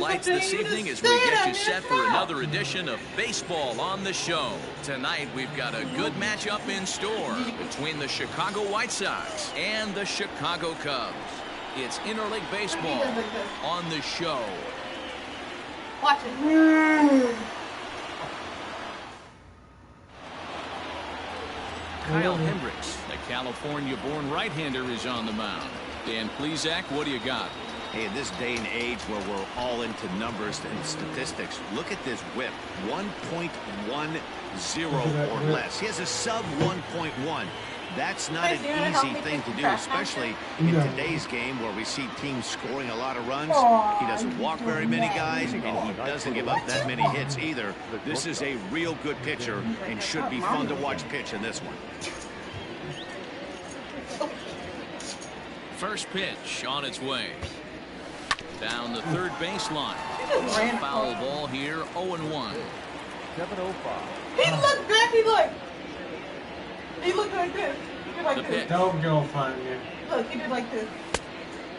lights this evening as we get you set for another edition of Baseball on the Show. Tonight, we've got a good matchup in store between the Chicago White Sox and the Chicago Cubs. It's interleague baseball on the Show. Watch it. Kyle Hendricks, the California-born right-hander, is on the mound. Dan Plesac, what do you got? Hey, in this day and age where we're all into numbers and statistics, look at this whip, 1.10 or less. He has a sub 1.1. That's not an easy thing to do, especially in today's game where we see teams scoring a lot of runs. He doesn't walk very many guys, and he doesn't give up that many hits either. This is a real good pitcher and should be fun to watch pitch in this one. First pitch on its way. Down the third baseline. Foul ball here, 0-1. 7:05. He looked back, he looked like this. He did like this. Don't go find me. Look, he did like this.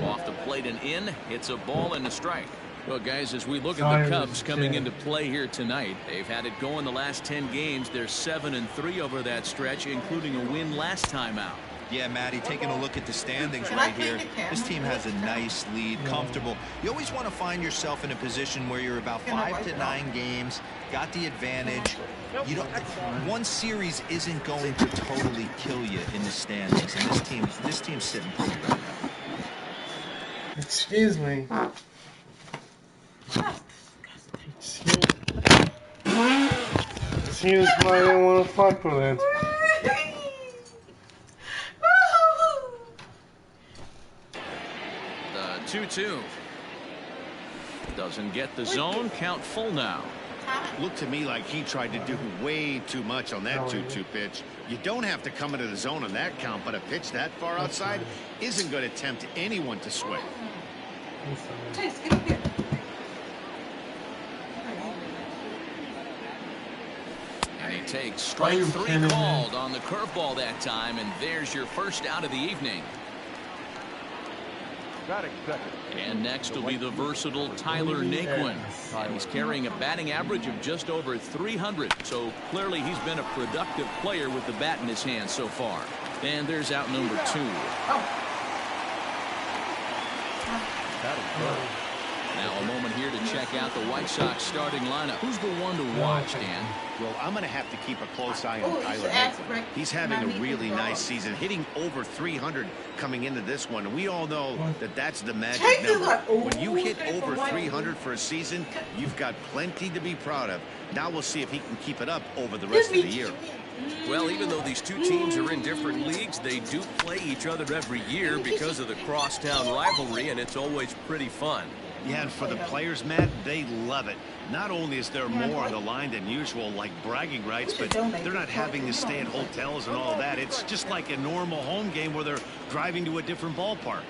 Off the plate and in, it's a ball and a strike. Well, guys, as we look at the Cubs coming into play here tonight, they've had it going the last 10 games. They're 7-3 over that stretch, including a win last time out. Yeah, Matty, taking a look at the standings right here, this team has a nice lead, comfortable. You always want to find yourself in a position where you're about 5 to 9 games, got the advantage. You don't. One series isn't going to totally kill you in the standings, and this team's sitting pretty right now. Excuse me. Excuse me, I didn't want to fuck with it. 2-2. Doesn't get the zone. Count full now. Looked to me like he tried to do way too much on that 2-2 pitch. You don't have to come into the zone on that count, but a pitch that far outside isn't going to tempt anyone to swing. Chase, get up here. And he takes strike 3 called on the curveball that time, and there's your first out of the evening. And next will be the versatile Tyler Naquin. And he's carrying a batting average of just over 300. So clearly he's been a productive player with the bat in his hand so far. And there's out number 2. Now a moment here to check out the White Sox starting lineup. Who's the one to watch, Dan? Well, I'm going to have to keep a close eye on Tyler Naquin. He's having a really nice season, hitting over 300 coming into this one. And we all know that that's the magic number. When you hit over 300 for a season, you've got plenty to be proud of. Now we'll see if he can keep it up over the rest of the year. Well, even though these two teams are in different leagues, they do play each other every year because of the crosstown rivalry, and it's always pretty fun. Yeah, and for the players, Matt, they love it. Not only is there more on the line than usual, like bragging rights, but they're not having to stay at hotels and all that. It's just like a normal home game where they're driving to a different ballpark.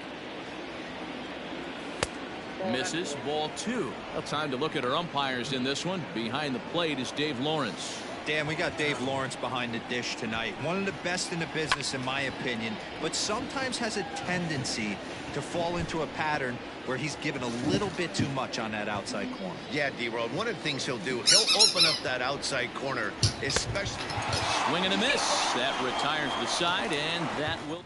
Misses, ball 2. Well, time to look at our umpires in this one. Behind the plate is Dave Lawrence. Dan, we got Dave Lawrence behind the dish tonight. One of the best in the business, in my opinion, but sometimes has a tendency to fall into a pattern where he's given a little bit too much on that outside corner. Yeah, D-Road, one of the things he'll do, he'll open up that outside corner, especially... A swing and a miss. That retires the side, and that will...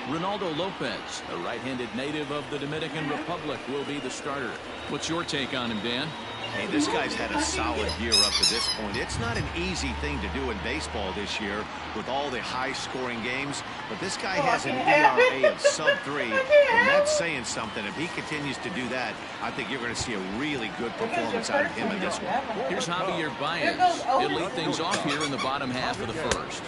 Ronaldo Lopez, a right-handed native of the Dominican Republic, will be the starter. What's your take on him, Dan? Hey, this guy's had a solid year up to this point. It's not an easy thing to do in baseball this year with all the high-scoring games, but this guy has an ERA of sub-3, and that's saying something. If he continues to do that, I think you're going to see a really good performance out of him in this one. Here's Javier Baez. He'll lead things off here in the bottom half of the first.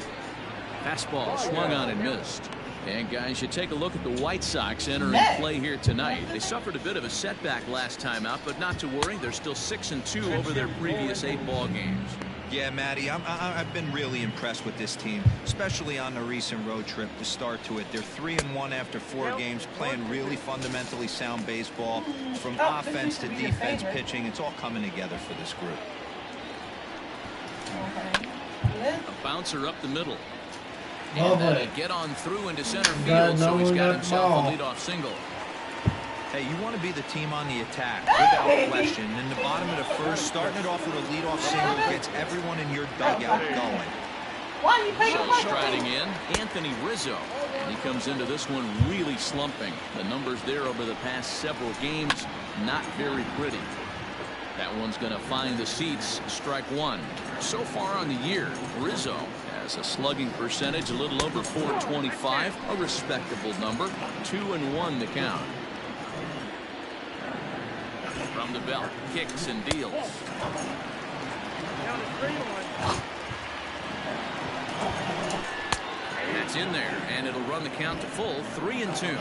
Fastball swung on and missed. And guys, you take a look at the White Sox entering play here tonight. They suffered a bit of a setback last time out, but not to worry. They're still 6-2 over their previous 8 ball games. Yeah, Matty, I've been really impressed with this team, especially on the recent road trip to start to it. They're 3-1 after 4 games, playing really fundamentally sound baseball. From offense to defense, pitching, it's all coming together for this group. A bouncer up the middle. And then a get on through into center field, so he's got himself a leadoff single. Hey, you want to be the team on the attack, without question. In the bottom of the first, starting it off with a leadoff single gets everyone in your dugout going. So striding in, Anthony Rizzo. And he comes into this one really slumping. The numbers there over the past several games, not very pretty. That one's going to find the seats. Strike one. So far on the year, Rizzo has a slugging percentage a little over .425, a respectable number. 2-1 to count. From the belt, kicks and deals. That's in there, and it'll run the count to full. 3-2.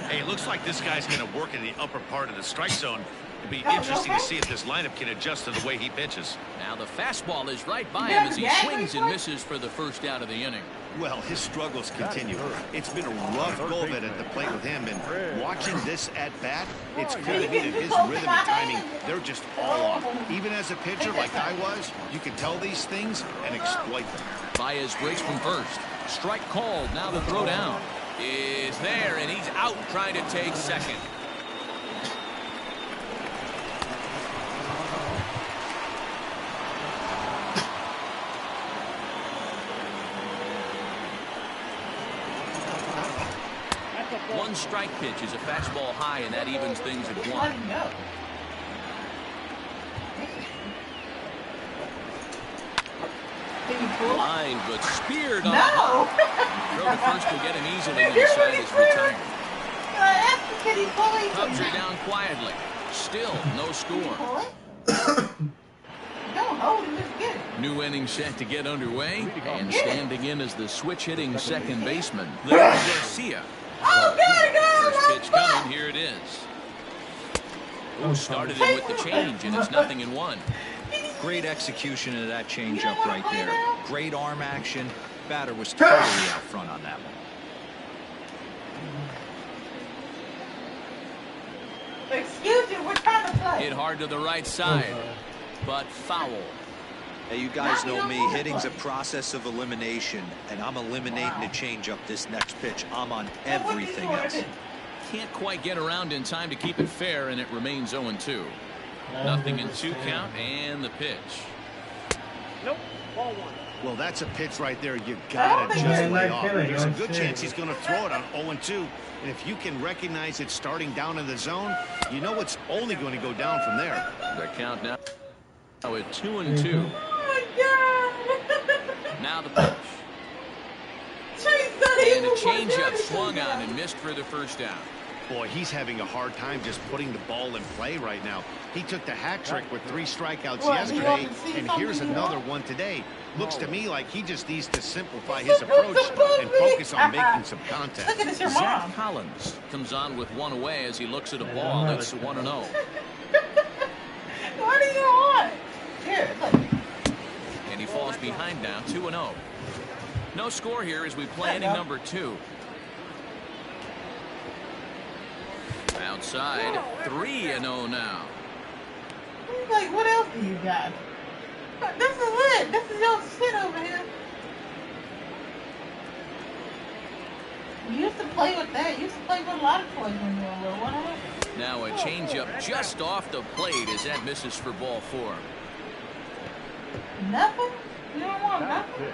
Hey, it looks like this guy's going to work in the upper part of the strike zone. It'll be interesting to see if this lineup can adjust to the way he pitches. Now the fastball is right by him as he swings and misses for the first out of the inning. Well, his struggles continue. It's been a rough go of it at the plate with him, and watching this at bat, it's clear to me that his rhythm and timing, they're just all off. Even as a pitcher like I was, you can tell these things and exploit them. Baez breaks from first. Strike called. Now the throw down is there, and he's out trying to take second. One strike pitch is a fastball high, and that evens things at 1. Line, but speared on the hop. Throw to first will get him easily, and the side is retired. Cubs are down quietly. Still no score. New inning set to get underway, and standing in as the switch-hitting second baseman, Larry Garcia. First pitch coming, here it is. Oh, started it with the change, and it's 0-1. Great execution of that changeup right there. Great arm action. Batter was totally out front on that one. Excuse me, we're trying to play. Hit hard to the right side, but foul. Hey, you guys know me. Hitting's a process of elimination, and I'm eliminating the changeup this next pitch. I'm on everything else. Can't quite get around in time to keep it fair, and it remains 0-2. 0-2 count, and the pitch. Nope, ball one. Well, that's a pitch right there. You gotta just lay off. There's a good chance he's going to throw it on 0-2, and if you can recognize it starting down in the zone, you know it's only going to go down from there. The count now at 2-2. Now the pitch. And a changeup swung on and missed for the first down. Boy, he's having a hard time just putting the ball in play right now. He took the hat trick with 3 strikeouts yesterday, and here's another one today. Looks to me like he just needs to simplify his approach and focus on making some contact. Zach Collins comes on with 1 away as he looks at a ball that's 1-0. What do you want? Here, look. And he falls behind now, 2-0. No score here as we play inning number 2. Outside, 3-0 now. Like, what else do you got? This is it. This is your shit over here. You used to play with that. You used to play with a lot of toys when you were little. What happened? Now a changeup just off the plate as that misses for ball 4. Nothing? You don't want nothing?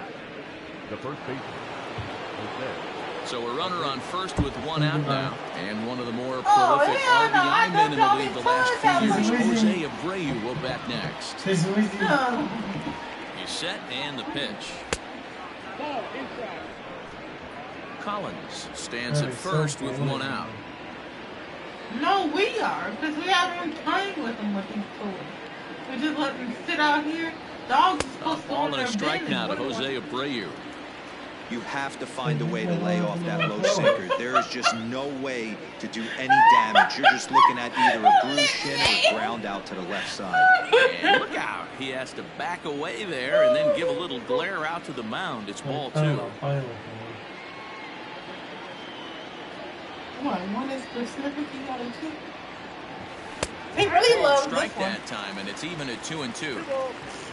The first baseman is there. So a runner on first with 1 out now, and one of the more prolific RBI men in the league the last few years, Jose Abreu, will bat next. He's set and the pitch. Collins stands at first with 1 out. No, we are, because we haven't been playing with them with these toys. We just let them sit out here. Dogs are supposed to ball and a strike now to Jose Abreu. You have to find a way to lay off that low sinker. There is just no way to do any damage. You're just looking at either a bruised shin or a ground out to the left side. And look out. He has to back away there and then give a little glare out to the mound. It's ball 2. What, one is specific you gotta keep? He really loves strike this one. that time, and it's even at 2-2.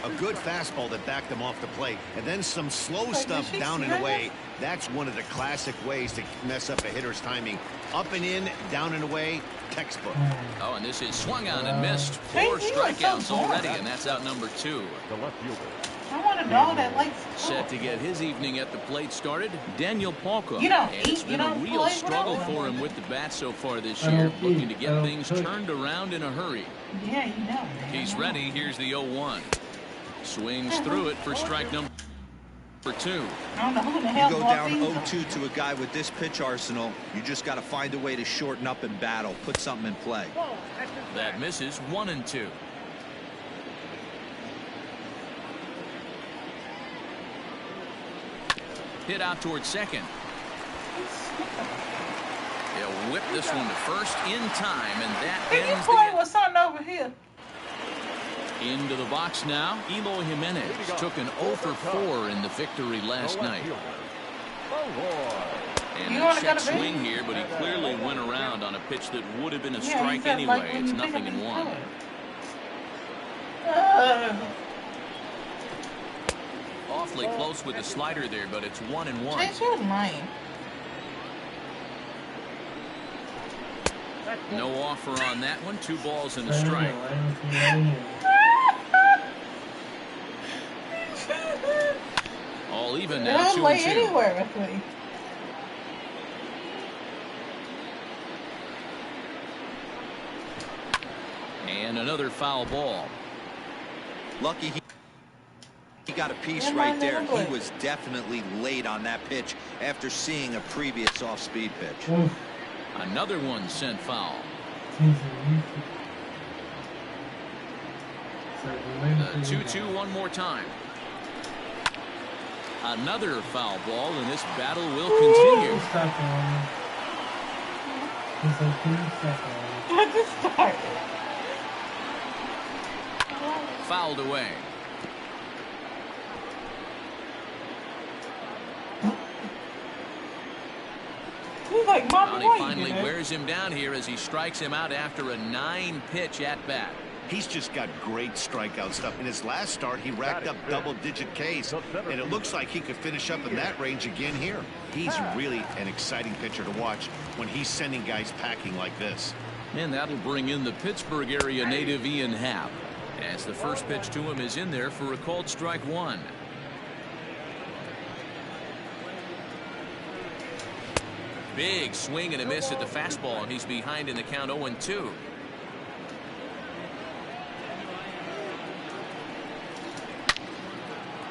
A good fastball that backed him off the plate. And then some slow stuff down and away. That's one of the classic ways to mess up a hitter's timing. Up and in, down and away, textbook. Oh, and this is swung on and missed. 4 strikeouts already, and that's out number 2. The left fielder. I want a dog that likes Set to get his evening at the plate started, Daniel Palka. You don't and it's eat, been you a don't real play, struggle whatever. for him with the bat so far this year, looking to get things turned around in a hurry. Yeah, you know. He's ready. Here's the 0-1. Swings through it for strike number 2. I don't know who the You hell go walked down in. 0-2 to a guy with this pitch arsenal, you just got to find a way to shorten up and battle, put something in play. That misses. 1-2. Hit out towards second. He'll whip this one to first in time, and that Can you ends play the with something over here? into the box now. Eloy Jimenez took an 0 for 4 in the victory last night. And You a wanna check go to bed? swing here, but he clearly went around on a pitch that would have been a Yeah, strike he said, anyway. like, when It's you pick nothing up in his 1. toy. Awfully close with the slider there, but it's 1-1. Chase, you're lying. No offer on that one. 2 balls and a strike. All even They now. don't lay 2-2. anywhere with me. And another foul ball. Lucky he got a piece Yeah, right there. mine never He was definitely late on that pitch after seeing a previous off-speed pitch. Another one sent foul. The 2-2 one more time. Another foul ball, and this battle will continue. I just started. Fouled away. He's like, Mommy, Johnny why you finally do that? wears him down here as he strikes him out after a 9-pitch at bat. He's just got great strikeout stuff. In his last start, he racked up double-digit Ks, and it looks like he could finish up in that range again here. He's really an exciting pitcher to watch when he's sending guys packing like this. And that'll bring in the Pittsburgh area native Ian Happ, as the first pitch to him is in there for a called strike 1. Big swing and a miss at the fastball, and he's behind in the count 0-2.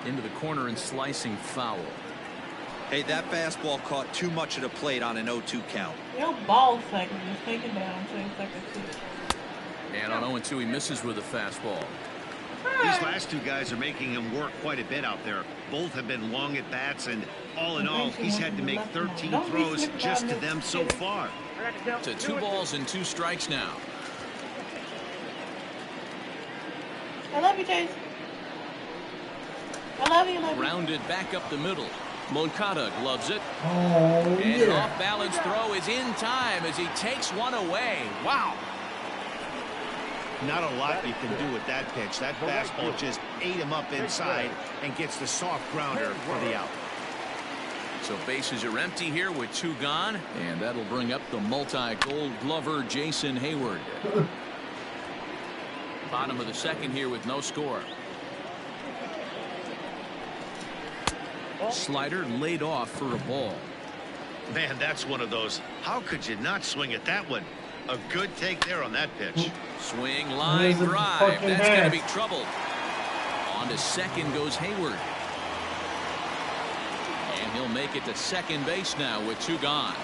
Into the corner and slicing foul. Hey, that fastball caught too much of the plate on an 0-2 count. Your ball second. Just take it down. Take second too. And on 0-2 he misses with a fastball. These last two guys are making him work quite a bit out there. Both have been long at bats, and all in all, he's had to make 13 throws just to them so far. To 2 balls and 2 strikes now. I love you, Chase. I love you, love you. Rounded back up the middle. Moncada gloves it. Oh, And an yeah. off-balance throw is in time as he takes one away. Wow. Not a lot you can do with that pitch. That fastball just ate him up inside and gets the soft grounder for the out. So bases are empty here with 2 gone, and that'll bring up the multi-gold glover Jason Hayward. Bottom of the second here with no score. Slider laid off for a ball. Man, that's one of those. How could you not swing at that one? A good take there on that pitch. Swing, line, There's a drive. fucking That's going to bat. be trouble. On to second goes Hayward. And he'll make it to second base now with 2 gone.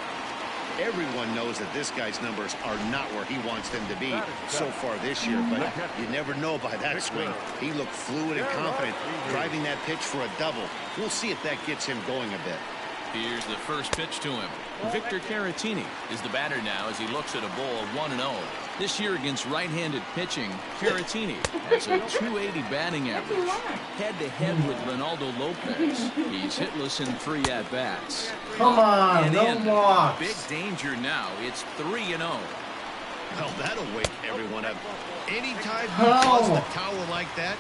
Everyone knows that this guy's numbers are not where he wants them to be so far this year, but you never know by that swing. He looked fluid and confident, driving that pitch for a double. We'll see if that gets him going a bit. Here's the first pitch to him. Victor Caratini is the batter now as he looks at a ball 1-0. This year against right-handed pitching, Caratini has a 280 batting average. Head-to-head with Ronaldo Lopez. He's hitless in 3 at-bats. Come on, And no in. walks. Big danger now. It's 3-0. Well, that'll wake everyone up. Anytime you toss the towel like that,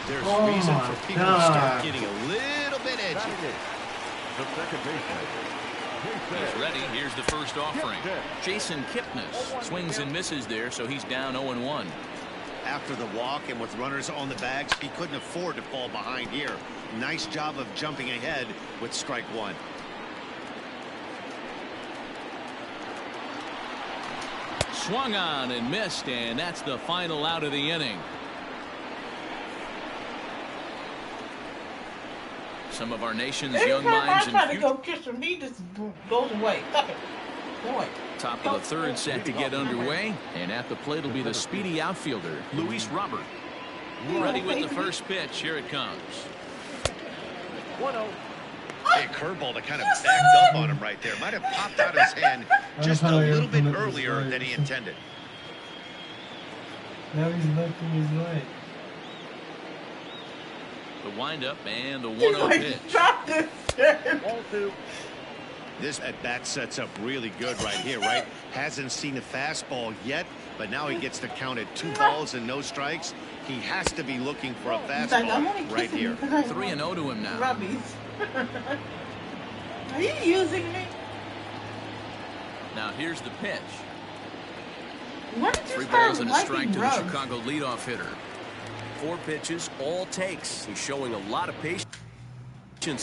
there's reason for people to start getting a little bit edgy. The second baseman. He's ready. Here's the first offering. Jason Kipnis swings and misses there, so he's down 0-1. After the walk and with runners on the bags, he couldn't afford to fall behind here. Nice job of jumping ahead with strike one. Swung on and missed, and that's the final out of the inning. Some of our nation's young minds and future. Go kiss him. He just goes away. Stop it. Boy. Top of the third set to get underway, and at the plate will be the speedy outfielder Luis Robert. Ready with the first pitch. Here it comes. 1-0. Hey, curveball that kind of backed up on him right there. Might have popped out his hand just a little bit earlier than he intended. Now he's looking his right. The windup and the 1-0 pitch. Drop this shit. Ball 2. This at-bat sets up really good right here, right? Hasn't seen a fastball yet, but now he gets to count at 2 balls and no strikes. He has to be looking for a fastball right here. 3-0 to him now. Rubbies. Are you using me? Now here's the pitch. When did you 3 start balls and a strike to the rubbing Chicago leadoff hitter. 4 pitches, all takes. He's showing a lot of patience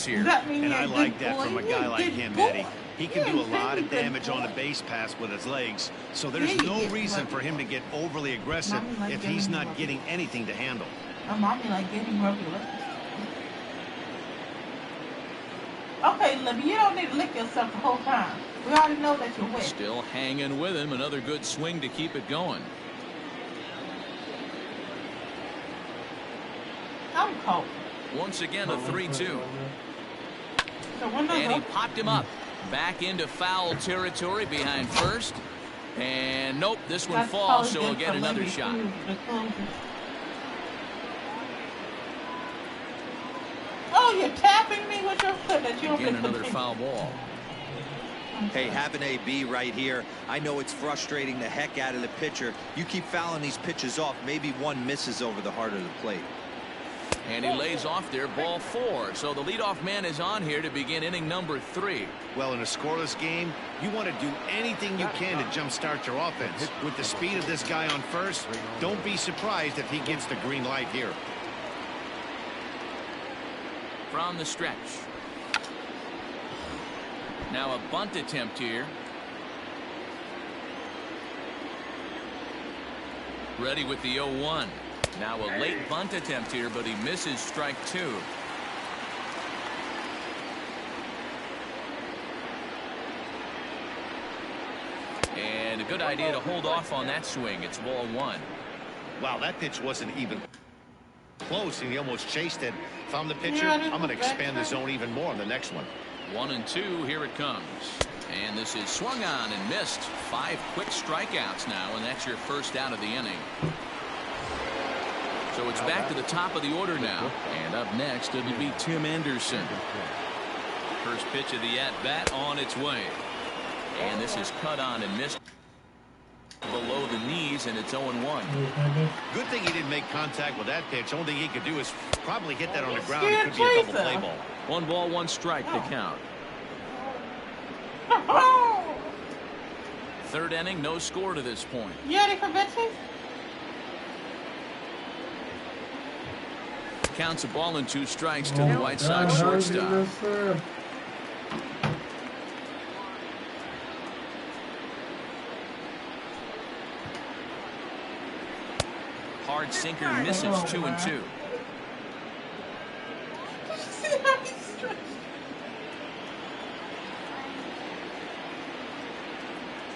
here. And I like that from a guy like him, Eddie. He can do a lot of damage on the base pass with his legs, so there's no reason for him to get overly aggressive if he's not getting anything to handle. Mommy like getting rubby lips. Okay, Libby, you don't need to lick yourself the whole time. We already know that you're wet. Still hanging with him. Another good swing to keep it going. I'm cold. Once again, a 3-2. And he popped him up. Back into foul territory behind first. And nope, this one falls, so he'll get another shot. Oh, you're tapping me with your foot that you don't Again, another foul ball. Hey, have an AB right here. I know it's frustrating the heck out of the pitcher. You keep fouling these pitches off, maybe one misses over the heart of the plate. And he lays off there, ball 4. So the leadoff man is on here to begin inning number 3. Well, in a scoreless game, you want to do anything you can to jumpstart your offense. With the speed of this guy on first, don't be surprised if he gets the green light here. From the stretch. Now a bunt attempt here. Ready with the 0-1. Now a late bunt attempt here, but he misses strike 2. And a good idea to hold off on that swing. It's ball 1. Wow, that pitch wasn't even close, and he almost chased it. If I'm the pitcher, I'm going to expand the zone even more on the next one. 1-2, here it comes. And this is swung on and missed. 5 quick strikeouts now, and that's your first out of the inning. So it's back to the top of the order now. And up next, it'll be Tim Anderson. First pitch of the at-bat on its way. And this is cut on and missed below the knees, and it's 0-1. Good thing he didn't make contact with that pitch. Only thing he could do is probably hit that on the ground. It could be a double play ball. 1 ball, 1 strike to count. Third inning, no score to this point. You ready for bitches? Counts a ball and 2 strikes to the White Sox shortstop. Hard sinker misses 2-2.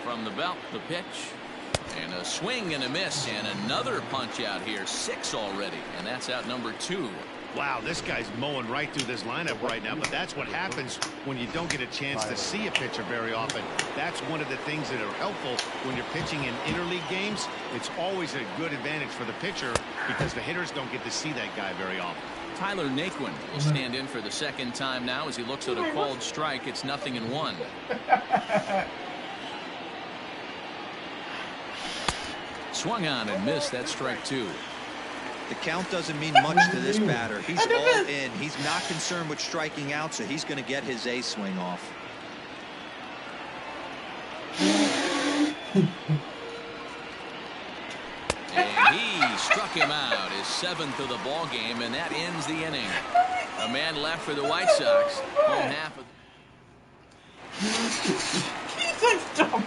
From the belt, the pitch. And a swing and a miss, and another punch out here. 6 already, and that's out number 2. Wow, this guy's mowing right through this lineup right now, but that's what happens when you don't get a chance to see a pitcher very often. That's one of the things that are helpful when you're pitching in interleague games. It's always a good advantage for the pitcher because the hitters don't get to see that guy very often. Tyler Naquin will stand in for the second time now as he looks at a called strike. It's 0-1. swung on and missed. That strike 2. The count doesn't mean much to this batter. He's all in. He's not concerned with striking out, so he's going to get his A swing off. And he struck him out, his 7th of the ball game, and that ends the inning. A man left for the White Sox. Home half of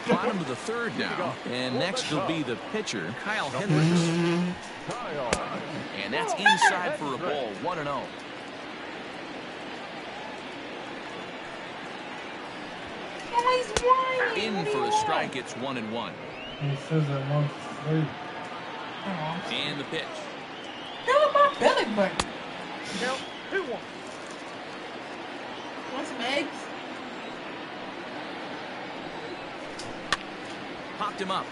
bottom of the 3rd now, and next will be the pitcher, Kyle Hendricks. And that's inside for a ball, 1-0. In for a strike, it's 1-1. He says I want to sleep. And the pitch. Tell my belly button. Now, 2-1. Want some eggs? Popped him up.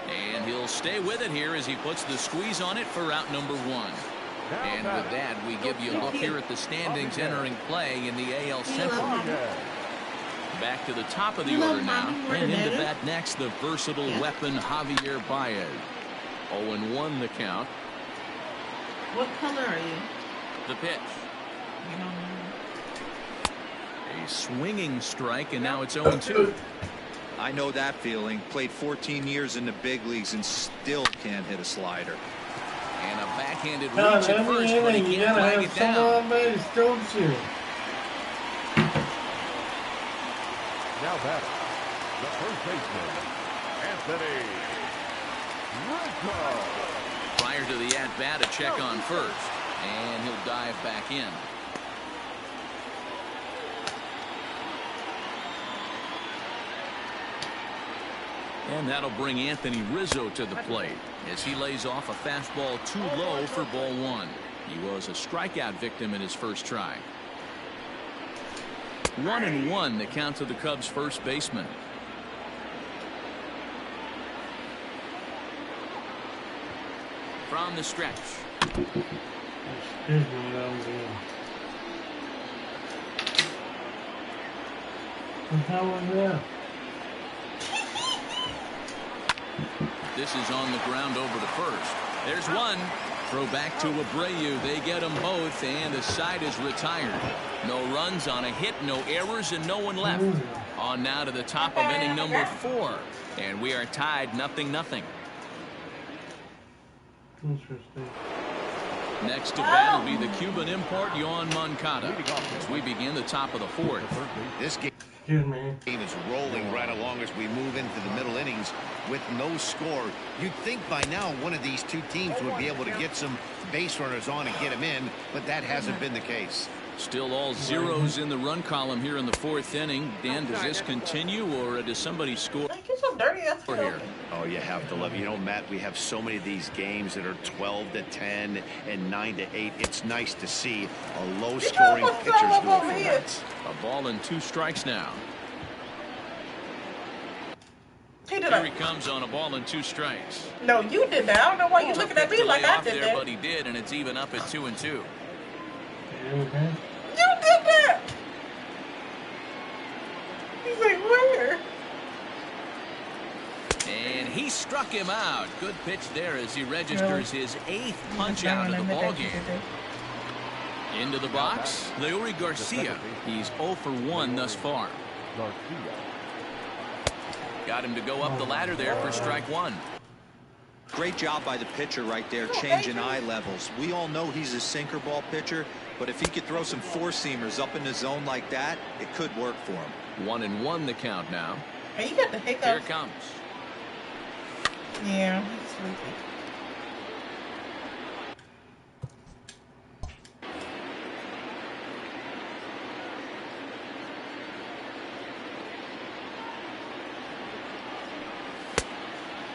And he'll stay with it here as he puts the squeeze on it for out number 1. And with that, we give you a look here at the standings entering play in the AL Central. Back to the top of the order now. And into bat next, the versatile weapon Javier Baez. 0-1 the count. What color are you? The pitch. A swinging strike, and now it's 0-2. I know that feeling. Played 14 years in the big leagues and still can't hit a slider. And a backhanded reach at first, but he can't flag it down. Don't you? Now batter, the first baseman, Anthony Rizzo. Prior to the at-bat, a check on first, and he'll dive back in. And that'll bring Anthony Rizzo to the plate as he lays off a fastball too low for ball 1. He was a strikeout victim in his first try. 1-1 the count to the Cubs first baseman. From the stretch. Excuse me, that was in. What the hell was that? This is on the ground over to first. There's one. Throw back to Abreu. They get them both, and the side is retired. No runs on a hit, no errors, and no one left. On now to the top of inning number 4, and we are tied 0-0. Interesting. Next to bat will be the Cuban import Yohan Moncada as we begin the top of the 4th. This game is rolling right along as we move into the middle innings with no score. You'd think by now one of these two teams would be able to get some base runners on and get them in, but that hasn't been the case. Still all zeros in the run column here in the 4th inning. Dan, does this continue, or does somebody score here? Oh, you have to love it. You know, Matt, we have so many of these games that are 12-10 and 9-8. It's nice to see a low-scoring pitcher's duel for that. A ball and 2 strikes now. Here he comes on a ball and 2 strikes. No, you did that. I don't know why you're looking at me like I did that. But he did, and it's even up at 2-2. You okay? You did that. He's like, where? And he struck him out. Good pitch there as he registers his 8th punch out of the ball game. Into the box, Leury Garcia. He's 0 for 1 thus far. Got him to go up the ladder there for strike 1. Great job by the pitcher right there, changing eye levels. We all know he's a sinker ball pitcher, but if he could throw some four-seamers up in the zone like that, it could work for him. 1-1 the count now. Hey, you got the hiccups. Here it comes. Yeah, he's sleepy.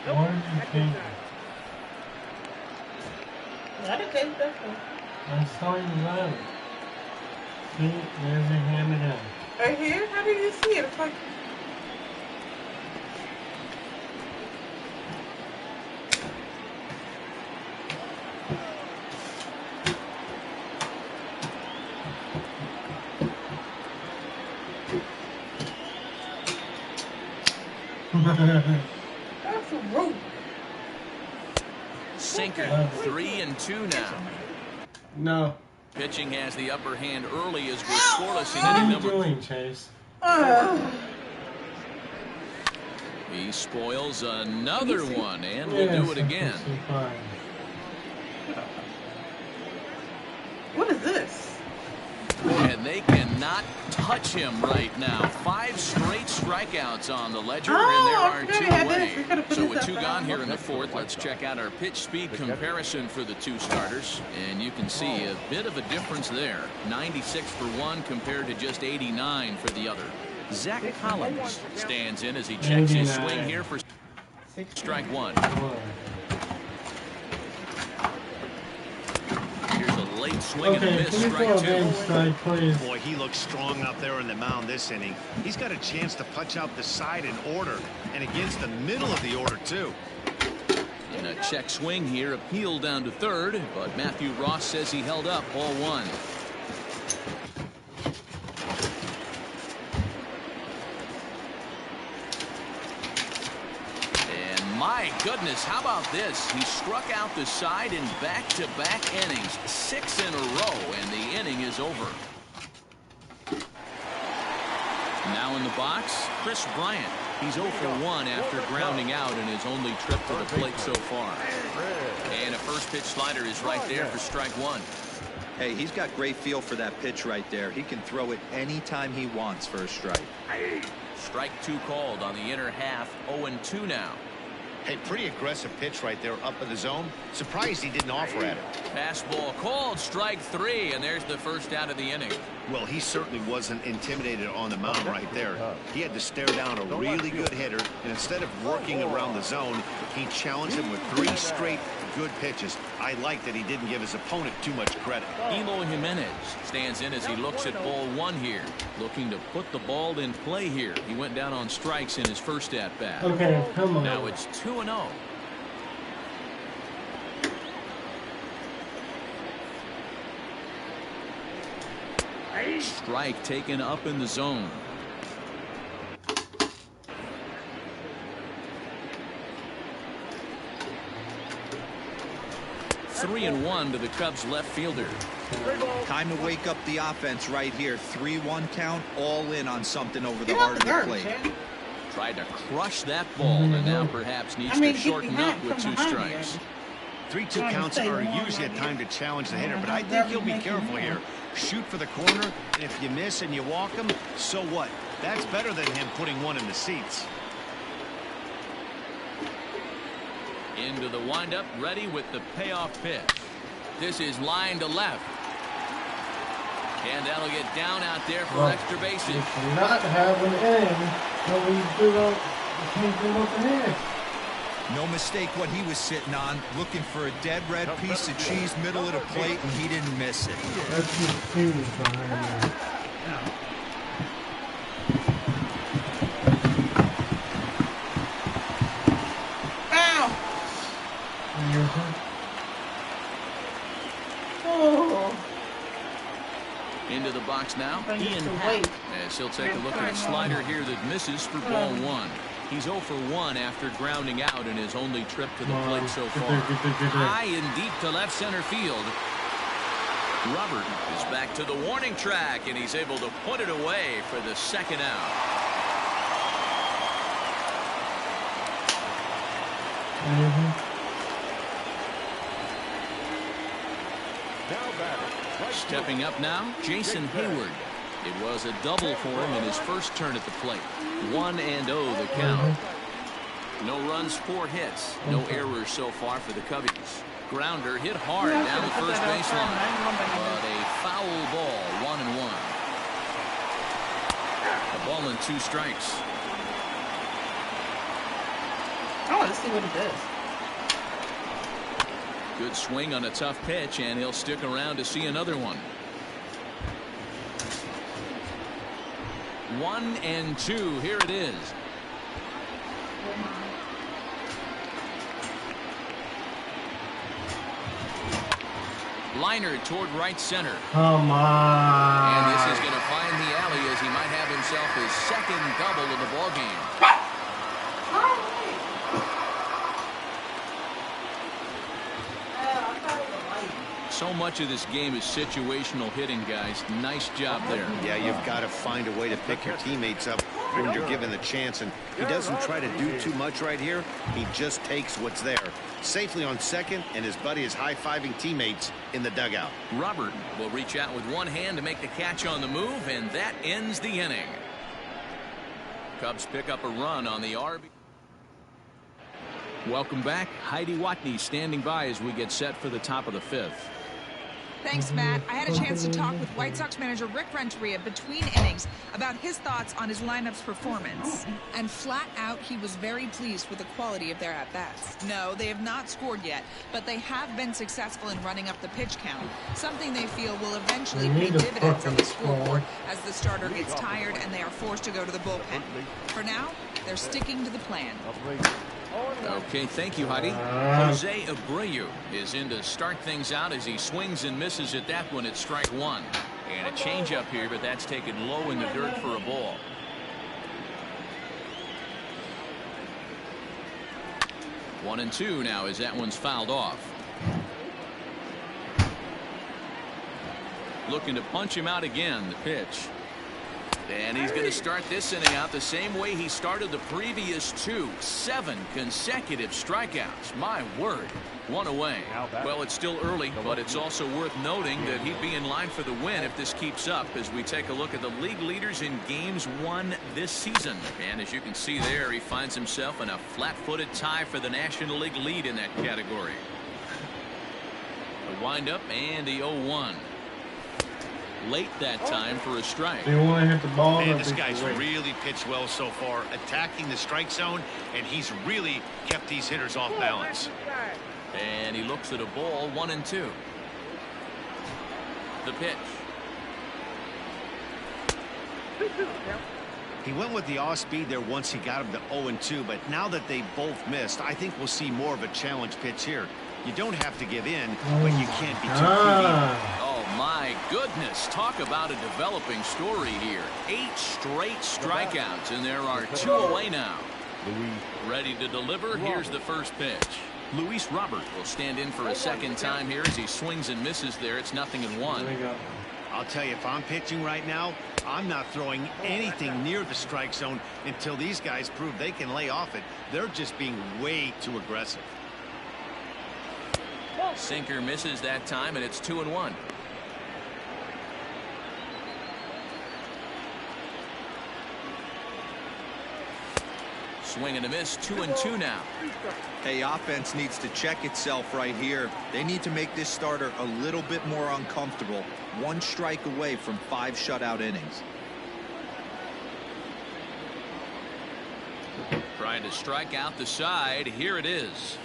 What did you think? I didn't take that one. I saw you love it. See, there's your hand again. Right here? How did you see it? It's like... That's so rude. Sinker, 3-2 now. No. Pitching has the upper hand early as we're scoreless in What are inning you number. doing, Chase? He spoils another one, and we'll do it again. What is this? And they cannot touch him right now. 5 straight strikeouts on the ledger, and there are 2 away. So with 2 gone here in the 4th, let's check out our pitch speed comparison for the 2 starters. And you can see a bit of a difference there. 96 for one compared to just 89 for the other. Zach Collins stands in as he checks his swing here for strike 1. Late swing and a miss, strike 2. Boy, he looks strong out there on the mound this inning. He's got a chance to punch out the side in order, and against the middle of the order, too. In a check swing here, appeal down to 3rd, but Matthew Ross says he held up ball 1. My goodness, how about this? He struck out the side in back-to-back innings, 6 in a row, and the inning is over. Now in the box, Chris Bryant. He's 0 for 1 after grounding out in his only trip to the plate so far. And a first pitch slider is right there for strike 1. Hey, he's got great feel for that pitch right there. He can throw it anytime he wants for a strike. Strike 2 called on the inner half, 0-2 now. Hey, pretty aggressive pitch right there up in the zone. Surprised he didn't offer at it. Fastball called, strike 3, and there's the first out of the inning. Well, he certainly wasn't intimidated on the mound right there. He had to stare down a really good hitter, and instead of working around the zone, he challenged him with 3 straight good pitches. I like that he didn't give his opponent too much credit. Eloy Jimenez stands in as he looks at ball 1 here, looking to put the ball in play here. He went down on strikes in his first at bat. Okay, come on. Now it's 2-0. Strike taken up in the zone. Three and 1 to the Cubs left fielder. Time to wake up the offense right here. 3-1 count, all in on something over the heart of the plate. Tried to crush that ball, and now perhaps needs to shorten up with 2 strikes. 3-2 counts are usually a time to challenge the hitter, but I think he'll be careful here. Shoot for the corner, and if you miss and you walk him, so what? That's better than him putting one in the seats. Into the windup, ready with the payoff pitch. This is line to left. And that'll get down out there for extra bases. If not have an end, so we can't do nothing here. No mistake what he was sitting on, looking for a dead red piece of cheese middle of the plate, and he didn't miss it. That's just cheese behind there. Into the box now, Ian Happ, as he'll take a look at a slider here that misses for ball 1. He's 0 for 1 after grounding out in his only trip to the plate so far. High and deep to left center field. Robert is back to the warning track, and he's able to put it away for the 2nd out. Stepping up now, Jason Hayward. It was a double for him in his first turn at the plate. 1-0 the count. No runs, 4 hits. No errors so far for the Cubbies. Grounder hit hard down the first baseline. But a foul ball, 1-1. A ball and 2 strikes. I want to see what it does. Good swing on a tough pitch, and he'll stick around to see another one. 1-2. Here it is. Liner toward right center. Come on. And this is going to find the alley as he might have himself his 2nd double of the ballgame. So much of this game is situational hitting, guys. Nice job there. Yeah, you've got to find a way to pick your teammates up when you're given the chance, and he doesn't try to do too much right here. He just takes what's there. Safely on second, and his buddy is high-fiving teammates in the dugout. Robert will reach out with one hand to make the catch on the move, and that ends the inning. Cubs pick up a run on the RB. Welcome back. Heidi Watney standing by as we get set for the top of the fifth. Thanks, Matt. I had a chance to talk with White Sox manager Rick Renteria between innings about his thoughts on his lineup's performance. And flat out, he was very pleased with the quality of their at-bats. No, they have not scored yet, but they have been successful in running up the pitch count, something they feel will eventually pay dividends on the scoreboard as the starter gets tired and they are forced to go to the bullpen. For now, they're sticking to the plan. Okay, thank you, Heidi. Jose Abreu is in to start things out as he swings and misses at that one at strike one. And a changeup here, but that's taken low in the dirt for a ball. 1-2 now as that one's fouled off. Looking to punch him out again, the pitch. And he's going to start this inning out the same way he started the previous two. 7 consecutive strikeouts. My word. One away. Well, it's still early, but it's also worth noting that he'd be in line for the win if this keeps up as we take a look at the league leaders in games won this season. And as you can see there, he finds himself in a flat-footed tie for the National League lead in that category. The windup and the 0-1. Late that time for a strike. They want to hit the ball. Man, this guy's really pitched well so far, attacking the strike zone, and he's really kept these hitters off balance. And he looks at a ball, 1-2. The pitch. He went with the off speed there once he got him to 0-2, but now that they both missed, I think we'll see more of a challenge pitch here. You don't have to give in, but you can't be too greedy. My goodness, talk about a developing story here. 8 straight strikeouts, and there are 2 away now. Ready to deliver. Here's the first pitch. Luis Robert will stand in for a second time here as he swings and misses there. It's 0-1. I'll tell you, if I'm pitching right now, I'm not throwing anything near the strike zone until these guys prove they can lay off it. They're just being way too aggressive. Sinker misses that time, and it's 2-1. Swing and a miss, 2-2 now. Hey, offense needs to check itself right here. They need to make this starter a little bit more uncomfortable. 1 strike away from 5 shutout innings. Trying to strike out the side. Here it is.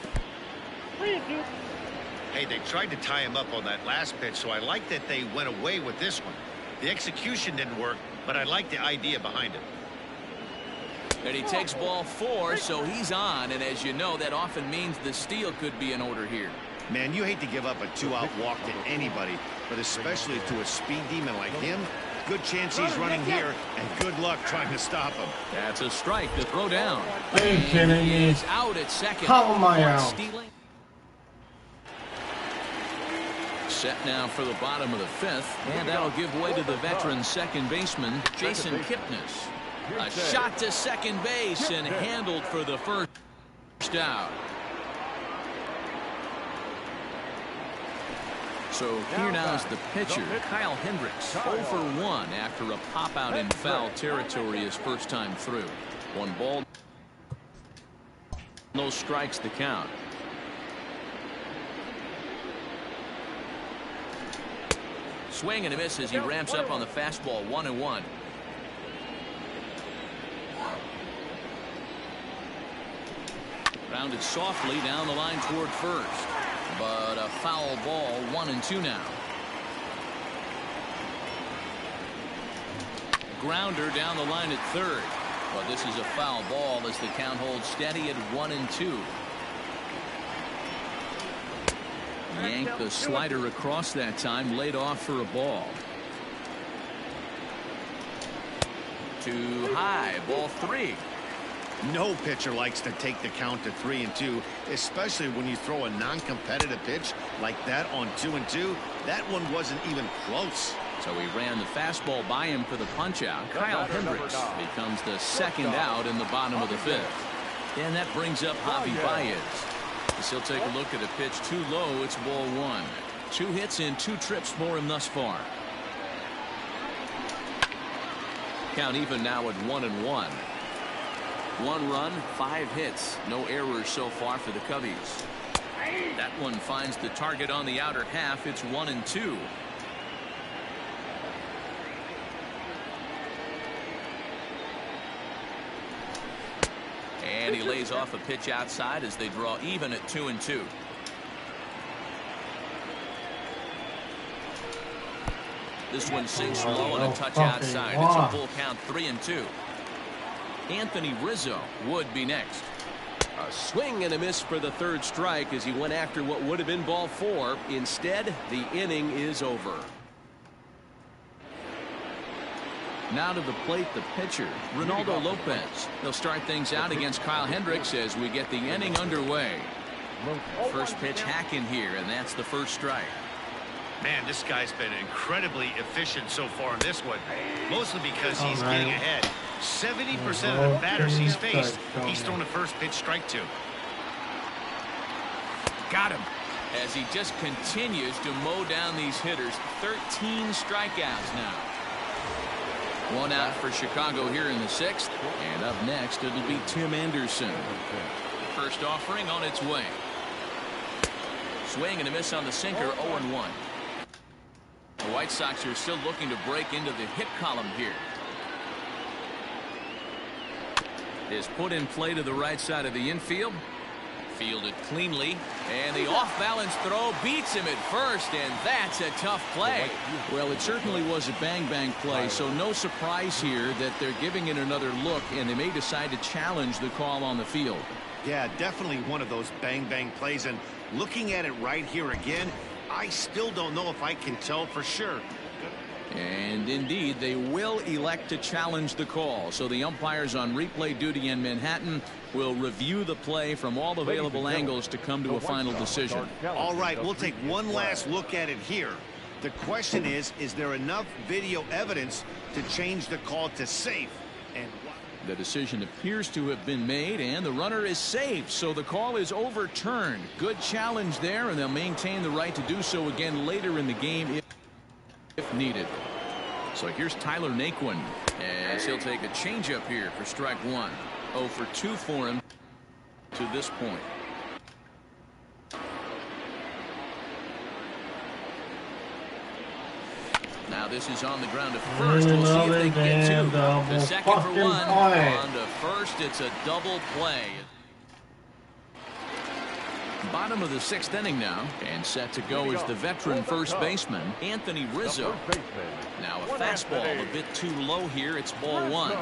Hey, they tried to tie him up on that last pitch, so I like that they went away with this one. The execution didn't work, but I like the idea behind it. And he takes ball 4, so he's on. And as you know, that often means the steal could be in order here. Man, you hate to give up a 2-out walk to anybody, but especially to a speed demon like him. Good chance he's running here, and good luck trying to stop him. That's a strike to throw down. And he is out at second. How am I out? Stealing. Set now for the bottom of the 5th, and that'll give way to the veteran second baseman, Jason Kipnis. A shot to second base and handled for the first out. So here now is the pitcher, Kyle Hendricks, 0 for 1 after a pop out in foul territory his first time through. 1 ball, no strikes to count. Swing and a miss as he ramps up on the fastball, 1-1. Rounded softly down the line toward first, but a foul ball, 1-2 now. Grounder down the line at third, but this is a foul ball as the count holds steady at 1-2. Yanked the slider across that time, laid off for a ball. Too high, ball 3. No pitcher likes to take the count to 3-2, especially when you throw a non-competitive pitch like that on 2-2. That one wasn't even close. So he ran the fastball by him for the punch-out. Kyle Hendricks becomes the second out in the bottom of the fifth. And that brings up Javi Baez. As he'll take a look at a pitch too low. It's ball one. 2 hits in 2 trips for him thus far. Count even now at 1-1. 1 run, 5 hits, no errors so far for the Cubbies. That one finds the target on the outer half. It's 1-2. And he lays off a pitch outside as they draw even at 2-2. This one sinks low and a touch outside. It's a full count, 3-2. Anthony Rizzo would be next. A swing and a miss for the 3rd strike as he went after what would have been ball 4. Instead, the inning is over. Now to the plate, the pitcher, Ronaldo Lopez. They'll start things out against Kyle Hendricks as we get the inning underway. First pitch hacking here, and that's the 1st strike. Man, this guy's been incredibly efficient so far in this one, mostly because he's getting ahead. 70% of the batters he's faced, he's thrown a first pitch strike to. Got him. As he just continues to mow down these hitters. 13 strikeouts now. 1 out for Chicago here in the 6th. And up next, it'll be Tim Anderson. First offering on its way. Swing and a miss on the sinker, 0-1. The White Sox are still looking to break into the hit column here. Is put in play to the right side of the infield. Fielded cleanly. And the off-balance throw beats him at first, and that's a tough play. Well, it certainly was a bang-bang play, so no surprise here that they're giving it another look, and they may decide to challenge the call on the field. Yeah, definitely one of those bang-bang plays, and looking at it right here again, I still don't know if I can tell for sure. And indeed, they will elect to challenge the call. So the umpires on replay duty in Manhattan will review the play from all available angles to come to a final decision. All right, we'll take one last look at it here. The question is there enough video evidence to change the call to safe? And the decision appears to have been made, and the runner is safe, so the call is overturned. Good challenge there, and they'll maintain the right to do so again later in the game if needed. So here's Tyler Naquin as he'll take a changeup here for strike 1. 0 for 2 for him to this point. Now this is on the ground to first. We'll see if they can get 2. The second for 1. On to first. It's a double play. Bottom of the 6th inning now, and set to go is the veteran first baseman Anthony Rizzo. Now a fastball a bit too low here. It's ball 1.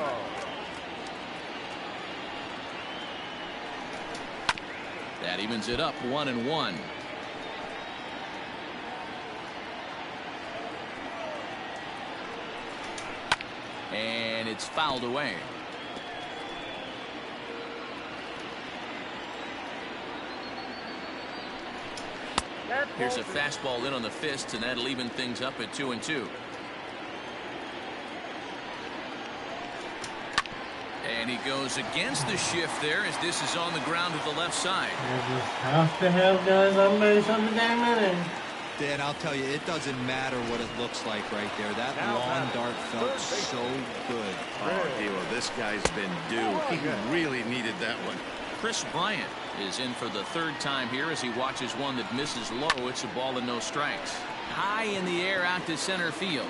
That evens it up, 1-1. And it's fouled away. Here's a fastball in on the fists, and that'll even things up at 2-2. And he goes against the shift there as this is on the ground to the left side. You just have to have guys on base on the damn inning. Dan, I'll tell you, it doesn't matter what it looks like right there. That lawn dart felt so good. Oh, Hero, this guy's been due. He really needed that one. Chris Bryant is in for the 3rd time here as he watches one that misses low. It's a ball and no strikes. High in the air out to center field.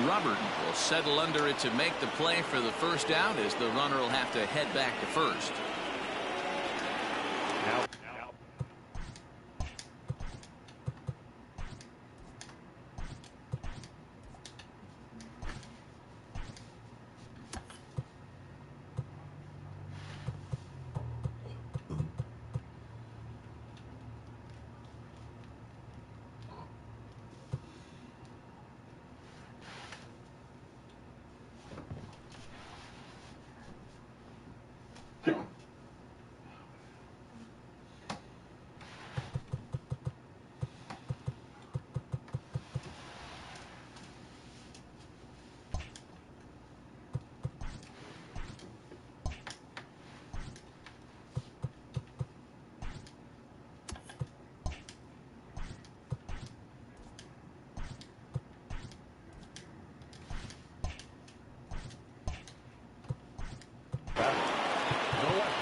Robert will settle under it to make the play for the first out as the runner will have to head back to first.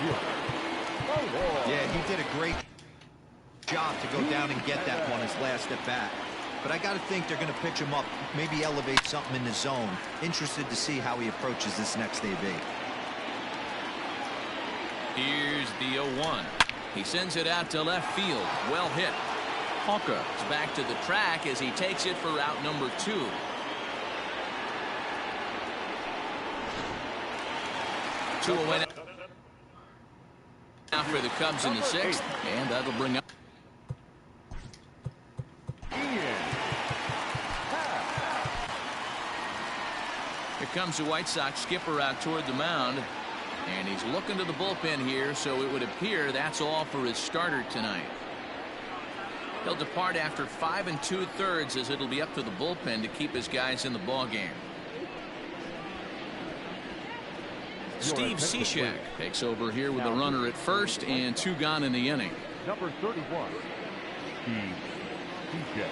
Yeah, he did a great job to go down and get that one his last at bat. But I got to think they're going to pitch him up, maybe elevate something in the zone. Interested to see how he approaches this next AB. Here's the 0-1. He sends it out to left field. Well hit. Hawker is back to the track as he takes it for out number 2. Two away now for the Cubs in the 6th, and that'll bring up. Here comes the White Sox skipper out toward the mound, and he's looking to the bullpen here, so it would appear that's all for his starter tonight. He'll depart after 5 2/3 as it'll be up to the bullpen to keep his guys in the ball game. Steve Cishek takes over here with a runner at first and 2 gone in the inning. Number 31, Steve Cishek.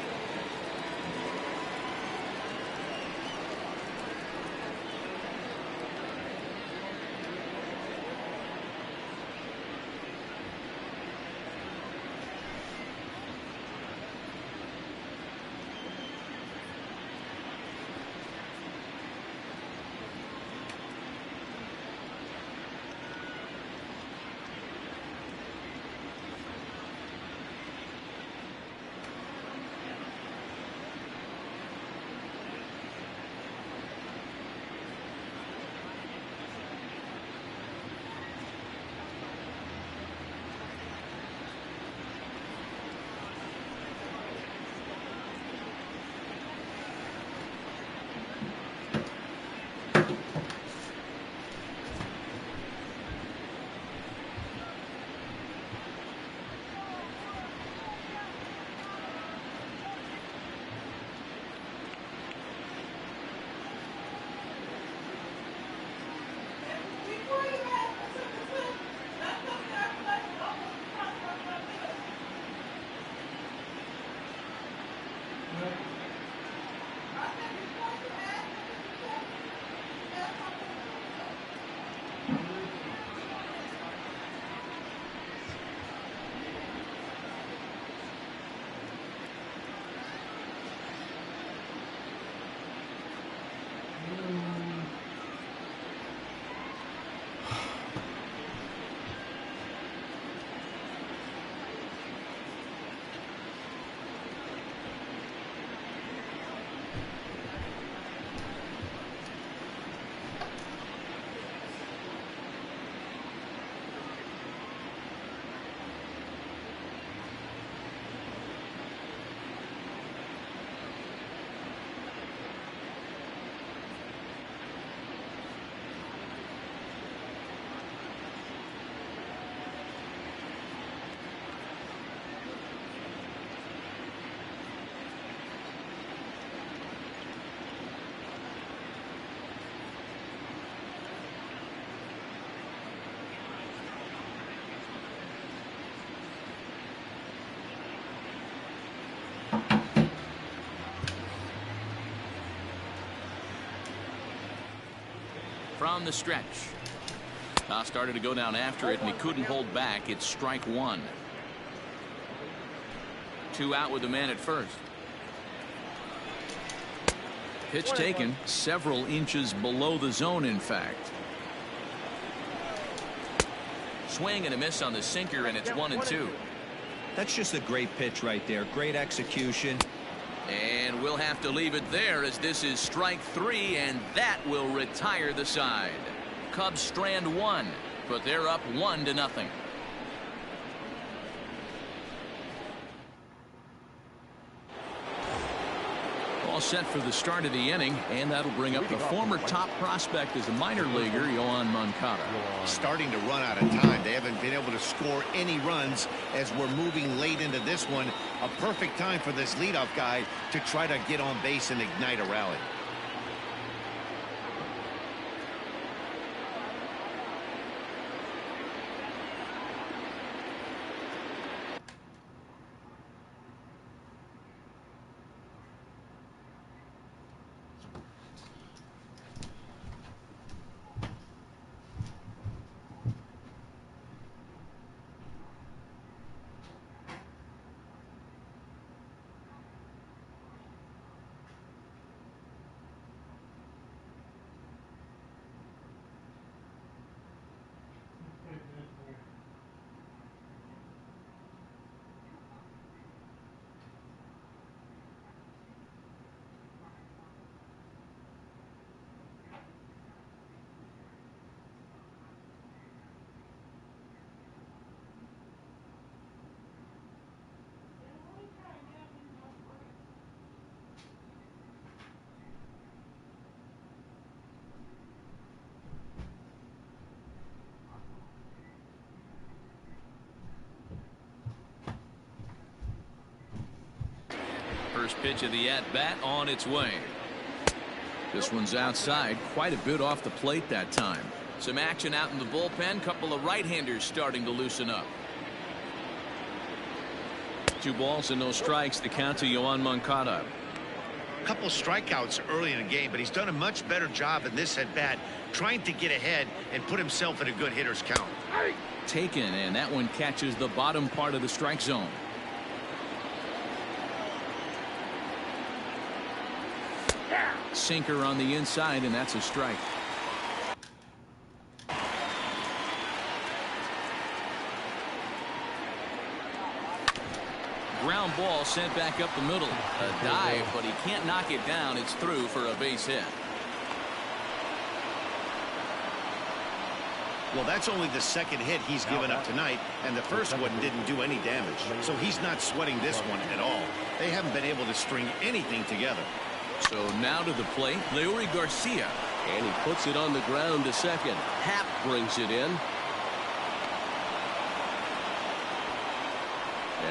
From the stretch. Toss started to go down after it, and he couldn't hold back. It's strike 1. 2 out with the man at first. Pitch taken several inches below the zone, in fact. Swing and a miss on the sinker, and it's 1-2. That's just a great pitch right there. Great execution. And we'll have to leave it there as this is strike 3, and that will retire the side. Cubs strand 1, but they're up 1-0. All set for the start of the inning, and that'll bring up the former top prospect as a minor leaguer, Yoan Moncada. Starting to run out of time. They haven't been able to score any runs as we're moving late into this one. A perfect time for this leadoff guy to try to get on base and ignite a rally. First pitch of the at-bat on its way. This one's outside, quite a bit off the plate that time. Some action out in the bullpen. Couple of right-handers starting to loosen up. 2 balls and no strikes. The count to Yoan Moncada. Couple strikeouts early in the game, but he's done a much better job in this at-bat trying to get ahead and put himself in a good hitter's count. Taken, and that one catches the bottom part of the strike zone. Sinker on the inside, and that's a strike. Ground ball sent back up the middle. A dive, but he can't knock it down. It's through for a base hit. Well, that's only the second hit he's given up tonight, and the first one didn't do any damage. So he's not sweating this one at all. They haven't been able to string anything together. So now to the plate, Leury Garcia. And he puts it on the ground to second. Happ brings it in.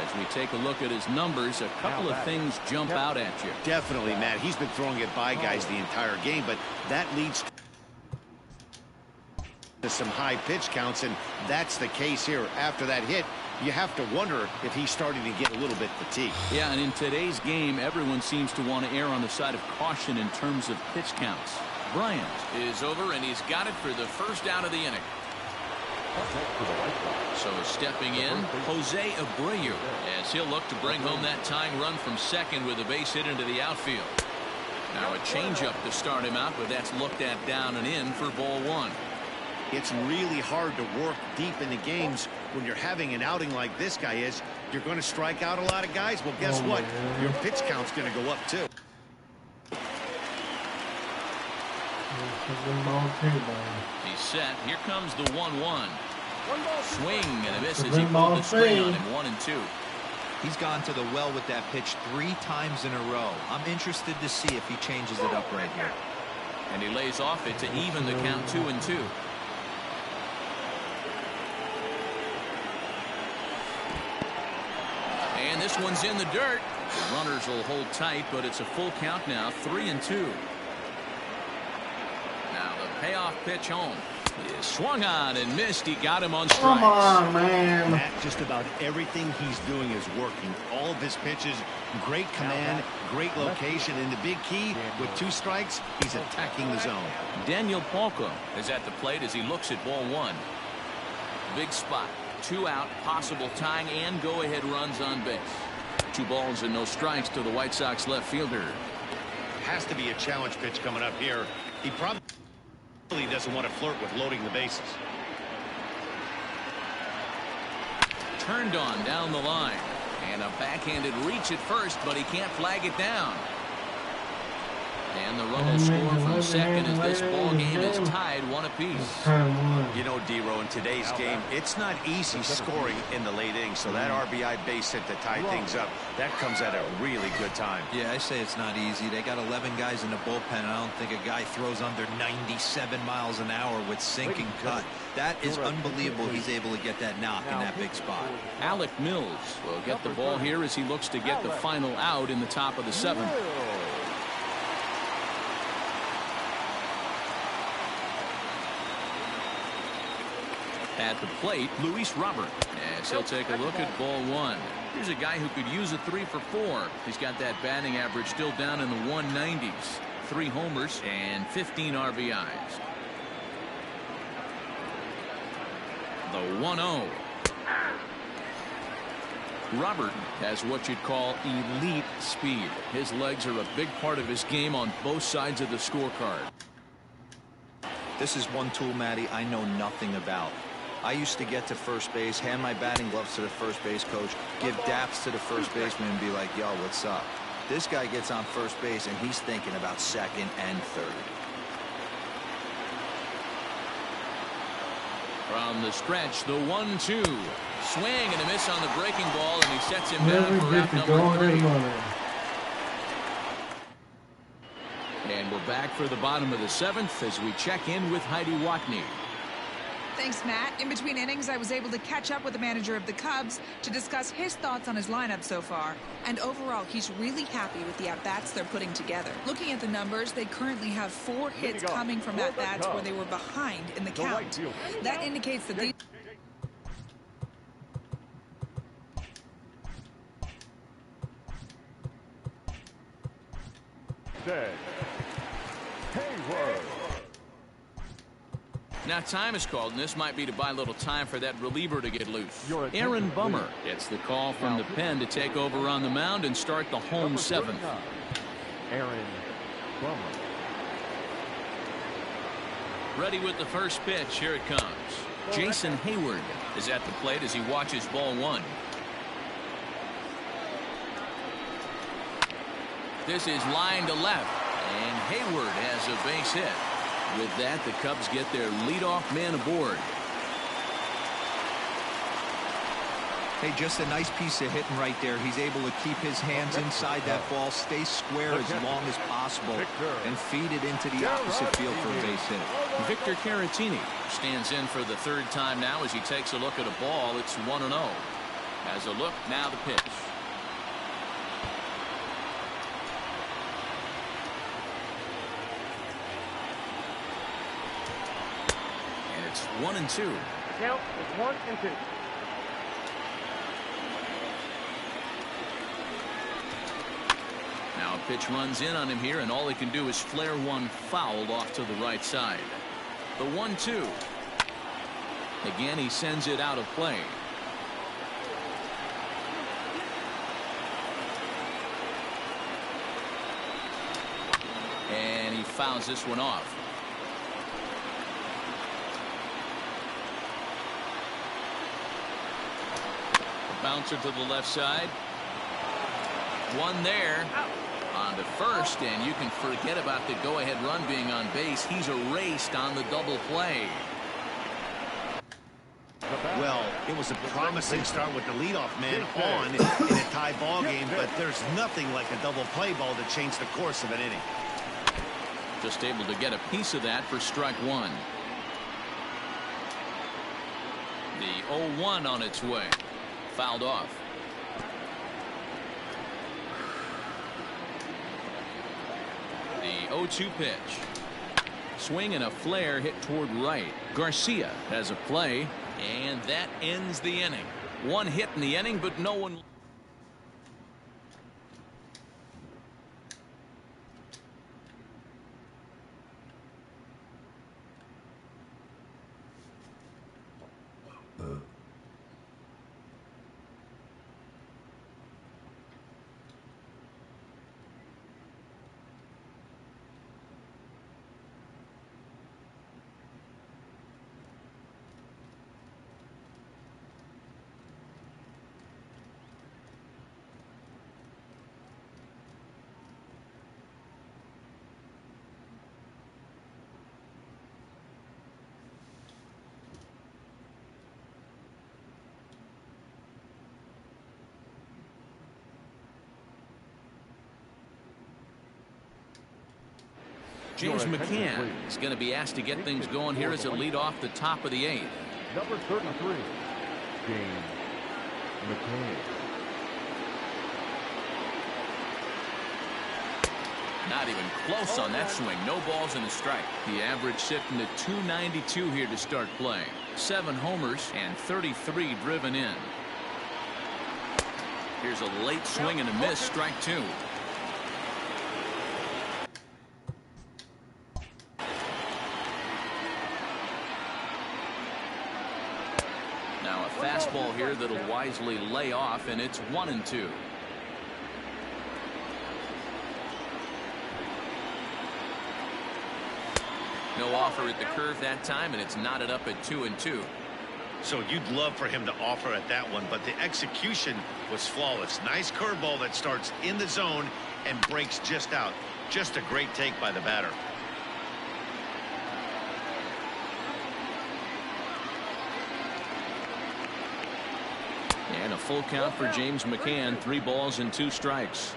As we take a look at his numbers, a couple of things jump out at you. Definitely, Matt. He's been throwing it by guys the entire game, but that leads to some high pitch counts, and that's the case here. After that hit, you have to wonder if he's starting to get a little bit fatigued. Yeah, and in today's game, everyone seems to want to err on the side of caution in terms of pitch counts. Bryant is over, and he's got it for the first out of the inning. So stepping in, Jose Abreu, as he'll look to bring home that tying run from second with a base hit into the outfield. Now a changeup to start him out, but that's looked at down and in for ball 1. It's really hard to work deep into games when you're having an outing like this guy is. You're going to strike out a lot of guys. Well, guess what? Your pitch count's going to go up too. He's set. Here comes the 1-1. Swing and a miss as he pulled the string on him. 1-2. He's gone to the well with that pitch 3 times in a row. I'm interested to see if he changes it up right here. And he lays off it to even the count 2-2. And this one's in the dirt. The runners will hold tight, but it's a full count now, 3-2. Now the payoff pitch home. He swung on and missed. He got him on strikes. Come on, man. Matt, just about everything he's doing is working. All of his pitches, great command, great location, and the big key, with 2 strikes, he's attacking the zone. Daniel Palco is at the plate as he looks at ball 1. Big spot. 2 out, possible tying and go-ahead runs on base. 2 balls and no strikes to the White Sox left fielder. Has to be a challenge pitch coming up here. He probably doesn't want to flirt with loading the bases. Turned on down the line. And a backhanded reach at first, but he can't flag it down. And the run will score from second as this ball game is tied 1 apiece. You know, D-Row, in today's game, it's not easy scoring in the late innings, so that RBI base hit to tie things up, that comes at a really good time. Yeah, I say it's not easy. They got 11 guys in the bullpen. I don't think a guy throws under 97 miles an hour with sinking cut. That is unbelievable. He's able to get that knock in that big spot. Alec Mills will get the ball here as he looks to get the final out in the top of the 7th. At the plate, Luis Robert, as he'll take a look at ball 1. Here's a guy who could use a 3 for 4. He's got that batting average still down in the 190s. 3 homers and 15 RBIs. The 1-0. Robert has what you'd call elite speed. His legs are a big part of his game on both sides of the scorecard. This is one tool, Matty, I know nothing about. I used to get to first base, hand my batting gloves to the first base coach, give daps to the first baseman and be like, yo, what's up? This guy gets on first base and he's thinking about second and third. From the stretch, the 1-2. Swing and a miss on the breaking ball, and he sets him down for out number 3. And we're back for the bottom of the 7th as we check in with Heidi Watney. Thanks, Matt. In between innings, I was able to catch up with the manager of the Cubs to discuss his thoughts on his lineup so far. And overall, he's really happy with the at-bats they're putting together. Looking at the numbers, they currently have 4 hits coming from at-bats where they were behind in the count. That indicates that these... Hayward. Now time is called, and this might be to buy a little time for that reliever to get loose. Aaron Bummer gets the call from the pen to take over on the mound and start the home 7th. Aaron Bummer. Ready with the first pitch. Here it comes. Jason Hayward is at the plate as he watches ball 1. This is line to left, and Hayward has a base hit. With that, the Cubs get their leadoff man aboard. Hey, just a nice piece of hitting right there. He's able to keep his hands inside that ball, stay square as long as possible, and feed it into the opposite field for a base hit. Victor Caratini stands in for the 3rd time now as he takes a look at a ball. It's 1-0. As a look, now the pitch. It's 1-2. Count is 1-2. Now a pitch runs in on him here, and all he can do is flare one fouled off to the right side. The 1-2. Again, he sends it out of play. And he fouls this one off. Bouncer to the left side. One there. On to first, and you can forget about the go-ahead run being on base. He's erased on the double play. Well, it was a promising start with the leadoff man on in a tie ball game, but there's nothing like a double play ball to change the course of an inning. Just able to get a piece of that for strike 1. The 0-1 on its way. Fouled off. The 0-2 pitch. Swing and a flare hit toward right. Garcia has a play, and that ends the inning. 1 hit in the inning, but no one. James McCann is going to be asked to get things going here as a lead off the top of the 8th. Number 33, James McCann. Not even close on that swing. No balls and a strike. The average sitting to 292 here to start play. 7 homers and 33 driven in. Here's a late swing and a miss. Strike 2. Now a fastball here that'll wisely lay off, and it's 1-2. No offer at the curve that time, and it's knotted up at 2-2. So you'd love for him to offer at that one, but the execution was flawless. Nice curveball that starts in the zone and breaks just out. Just a great take by the batter. And a full count for James McCann. 3 balls and 2 strikes.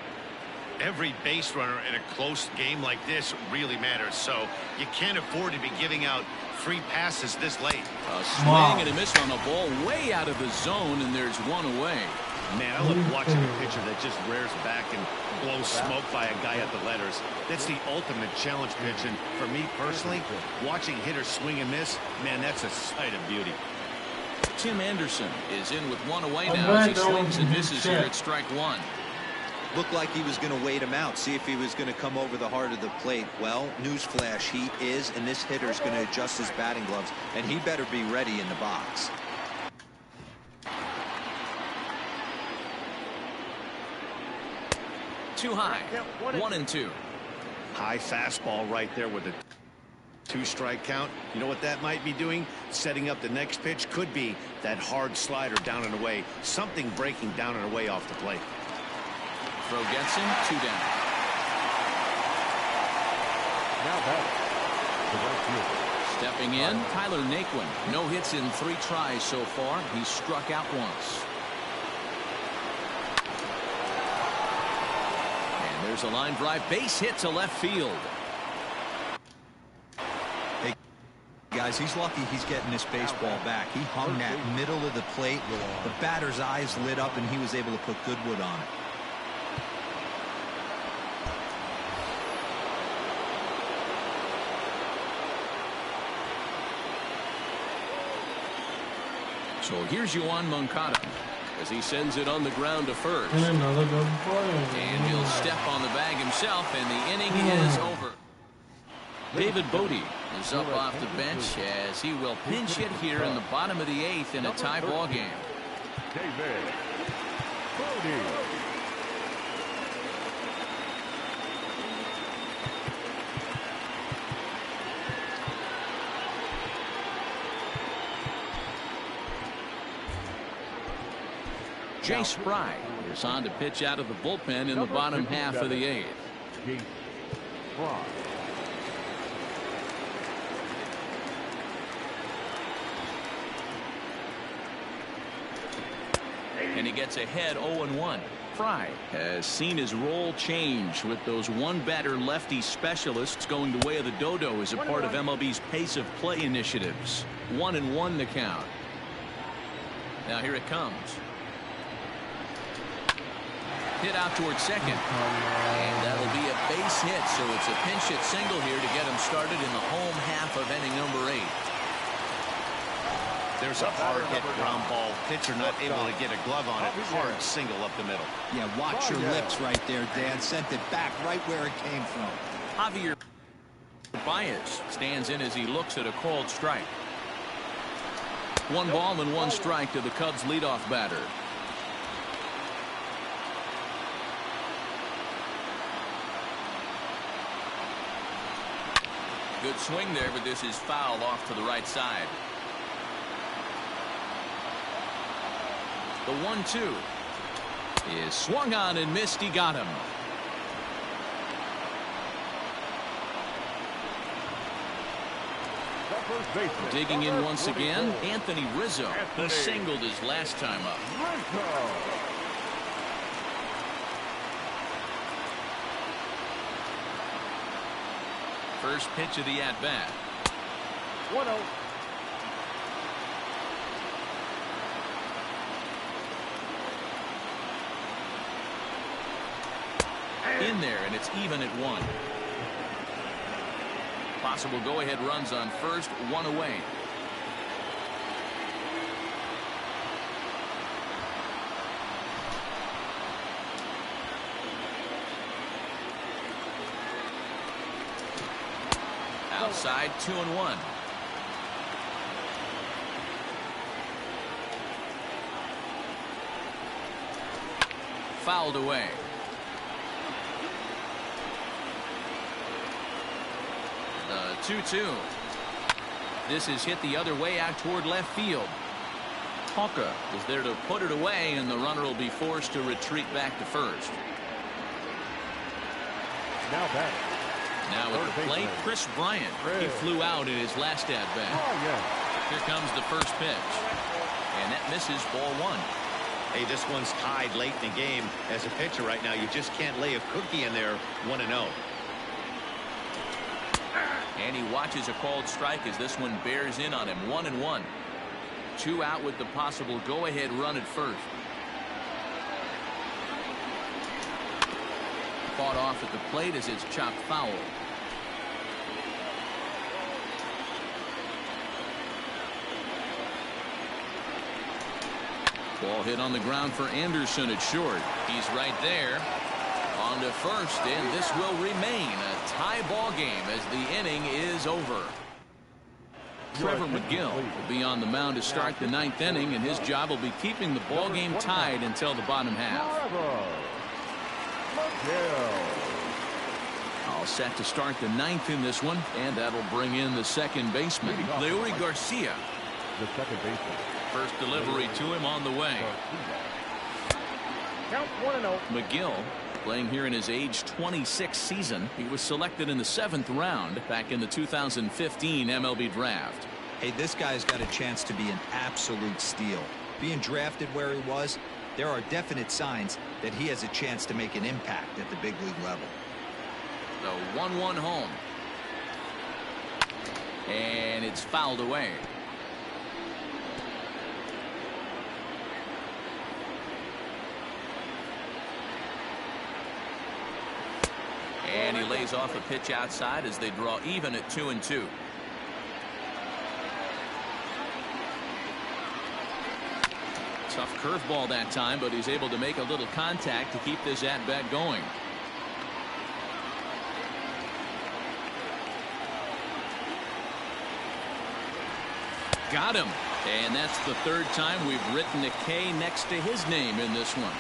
Every base runner in a close game like this really matters, so you can't afford to be giving out free passes this late. A swing and a miss on the ball way out of the zone, and there's one away. Man, I love watching a pitcher that just rears back and blows smoke by a guy at the letters. That's the ultimate challenge pitch, and for me personally, watching hitters swing and miss, man, that's a sight of beauty. Tim Anderson is in with one away now as he swings and misses here at strike one. Looked like he was going to wait him out, see if he was going to come over the heart of the plate. Well, newsflash, he is, and this hitter is going to adjust his batting gloves, and he better be ready in the box. Too high. 1-2. High fastball right there with a 2-strike count. You know what that might be doing? Setting up the next pitch. Could be that hard slider down and away. Something breaking down and away off the plate. Throw gets him. 2 down. Now back to right field. Stepping in, Tyler Naquin. No hits in 3 tries so far. He's struck out once. And there's a line drive. Base hit to left field. Hey, guys, he's lucky he's getting this baseball back. He hung that middle of the plate. The batter's eyes lit up, and he was able to put good wood on it. So here's Yoan Moncada as he sends it on the ground to first. And another good play. And he'll step on the bag himself, and the inning is over. David Bodie is up off the bench as he will pinch hit here in the bottom of the 8th in a tie ball game. David Bodie. Jay Spry is on to pitch out of the bullpen in the bottom half of the 8th. Jay Spry. And he gets ahead 0-1. Fry has seen his role change with those one-batter lefty specialists going the way of the dodo as a part of MLB's pace of play initiatives. 1-1 the count. Now here it comes. Hit out towards second. And that'll be a base hit, so it's a pinch hit single here to get him started in the home half of inning number 8. There's a hard hit ground ball. Pitcher not able to get a glove on it. Hard single up the middle. Yeah, watch your lips right there, Dan. Sent it back right where it came from. Javier Baez stands in as he looks at a called strike. 1 ball and 1 strike to the Cubs leadoff batter. Good swing there, but this is foul off to the right side. The 1-2 is swung on and missed. He got him. Digging in once again, Anthony Rizzo. He singled his last time up. First pitch of the at-bat. 1-0. In there, and it's even at 1. Possible go-ahead runs on first, 1 away. Outside, 2-1. Fouled away. The 2-2. This is hit the other way out toward left field. Hawker is there to put it away, and the runner will be forced to retreat back to first. Now back. Now at the plate, Chris Bryant. He flew out in his last at-bat. Here comes the first pitch. And that misses ball 1. Hey, this one's tied late in the game. As a pitcher right now, you just can't lay a cookie in there 1-0. And he watches a called strike as this one bears in on him. 1-1. 2 out with the possible go-ahead run at first. Fought off at the plate as it's chopped foul. Ball hit on the ground for Anderson at short. He's right there. On to first, and this will remain a tie ball game as the inning is over. Trevor McGill will be on the mound to start the 9th inning, and his job will be keeping the ball game tied until the bottom half. All set to start the 9th in this one, and that'll bring in the second baseman, Leury Garcia. The second baseman. First delivery to him on the way. Count 1-0. McGill playing here in his age 26 season. He was selected in the 7th round back in the 2015 MLB draft. Hey, this guy's got a chance to be an absolute steal. Being drafted where he was, there are definite signs that he has a chance to make an impact at the big league level. The 1-1 home. And it's fouled away. And he lays off a pitch outside as they draw even at 2-2. Tough curveball that time, but he's able to make a little contact to keep this at-bat going. Got him. And that's the 3rd time we've written a K next to his name in this one.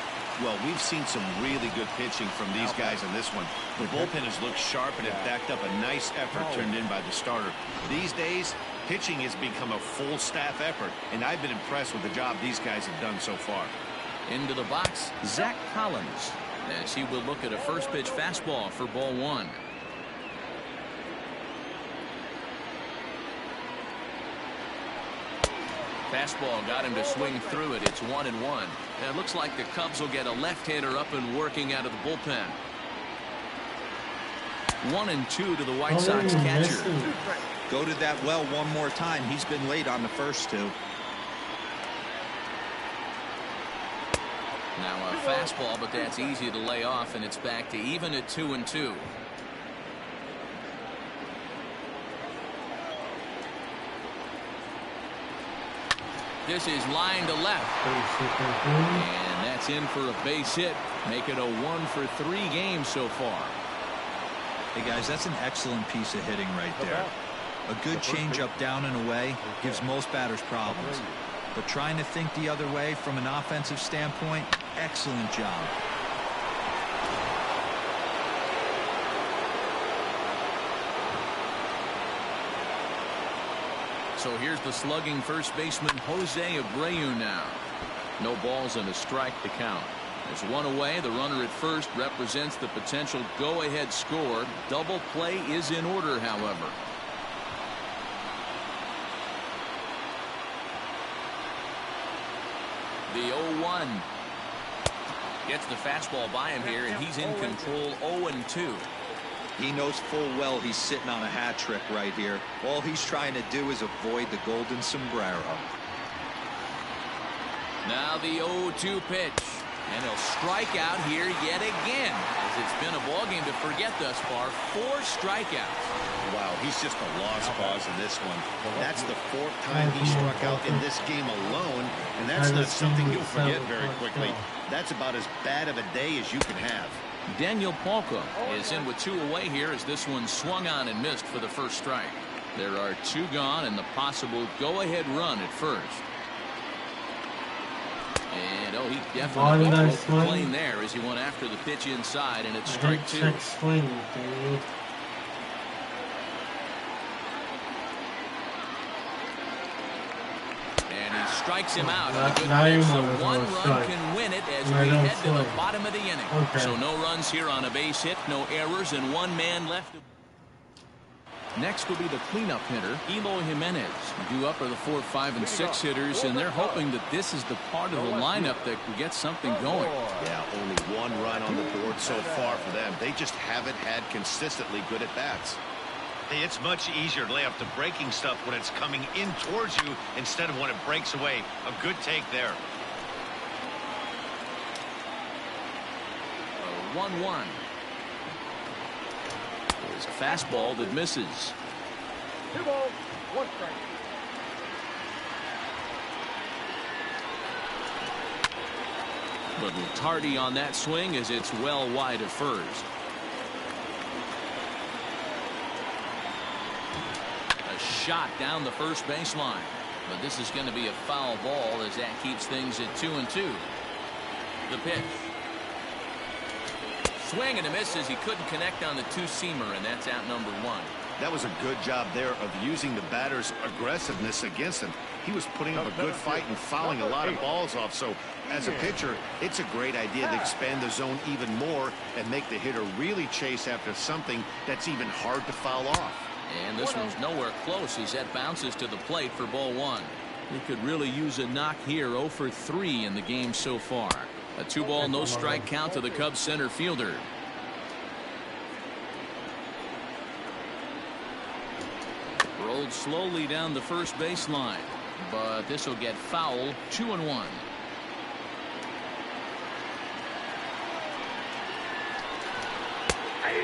Well, we've seen some really good pitching from these guys in this one. The bullpen has looked sharp and it backed up a nice effort turned in by the starter. These days, pitching has become a full staff effort, and I've been impressed with the job these guys have done so far. Into the box, Zach Collins, as he will look at a first pitch fastball for ball 1. Fastball got him to swing through it. It's 1-1. And it looks like the Cubs will get a left-hander up and working out of the bullpen. 1-2 to the White Sox catcher. Go to that well one more time. He's been late on the first 2. Now a fastball, but that's easy to lay off, and it's back to even at 2-2. This is line to left. And that's in for a base hit. Make it a 1-for-3 game so far. Hey, guys, that's an excellent piece of hitting right there. A good changeup down and away gives most batters problems. But trying to think the other way from an offensive standpoint, excellent job. So here's the slugging first baseman Jose Abreu now. No balls and a strike to count. There's one away. The runner at first represents the potential go-ahead score. Double play is in order, however. The 0-1 gets the fastball by him here, and he's in control. 0-2. He knows full well he's sitting on a hat trick right here. All he's trying to do is avoid the golden sombrero. Now the 0-2 pitch. And he'll strike out here yet again, as it's been a ball game to forget thus far. 4 strikeouts. Wow, he's just a lost cause in this one. That's the 4th time he struck out in this game alone, and that's not something you'll forget very quickly. That's about as bad of a day as you can have. Daniel Palka is in with 2 away here as this one swung on and missed for the first strike. There are 2 gone and the possible go-ahead run at first. And he definitely broke the plane there as he went after the pitch inside, and it's strike 2. And he strikes him out on a good pitch, so 1 run can win it as we head to the bottom of the inning. So no runs here on a base hit, no errors, and 1 man left. Next will be the cleanup hitter, Eloy Jimenez. Due up are the 4, 5, and 6 hitters, and they're hoping that this is the part of the lineup that can get something going. Yeah, only 1 run on the board so far for them. They just haven't had consistently good at-bats. Hey, it's much easier to lay off the breaking stuff when it's coming in towards you instead of when it breaks away. A good take there. 1-1. There's a fastball that misses. 2 balls, 1 strike. Little tardy on that swing as it's well wide of first. A shot down the first baseline, but this is going to be a foul ball as that keeps things at 2-2. The pitch. Swing and a miss as he couldn't connect on the two-seamer, and that's out number 1. That was a good job there of using the batter's aggressiveness against him. He was putting up a good fight and fouling a lot of balls off. So as a pitcher, it's a great idea to expand the zone even more and make the hitter really chase after something that's even hard to foul off. And this one's nowhere close as that bounces to the plate for ball 1. He could really use a knock here. 0 for 3 in the game so far. A 2-ball, no strike count to the Cubs center fielder. Rolled slowly down the first baseline, but this will get foul. 2-1.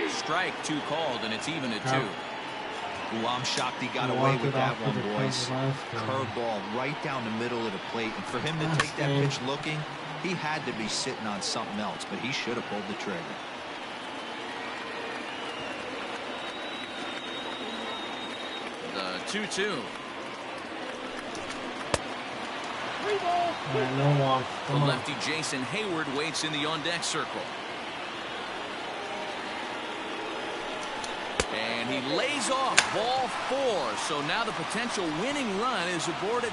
Strike 2 called, and it's even at 2. Well, I'm shocked he got away with that one, boys. Curveball right down the middle of the plate, and for him to take that pitch looking, he had to be sitting on something else, but he should have pulled the trigger. The 2-2. No walk. The lefty Jason Hayward waits in the on-deck circle. And he lays off ball 4. So now the potential winning run is aborted.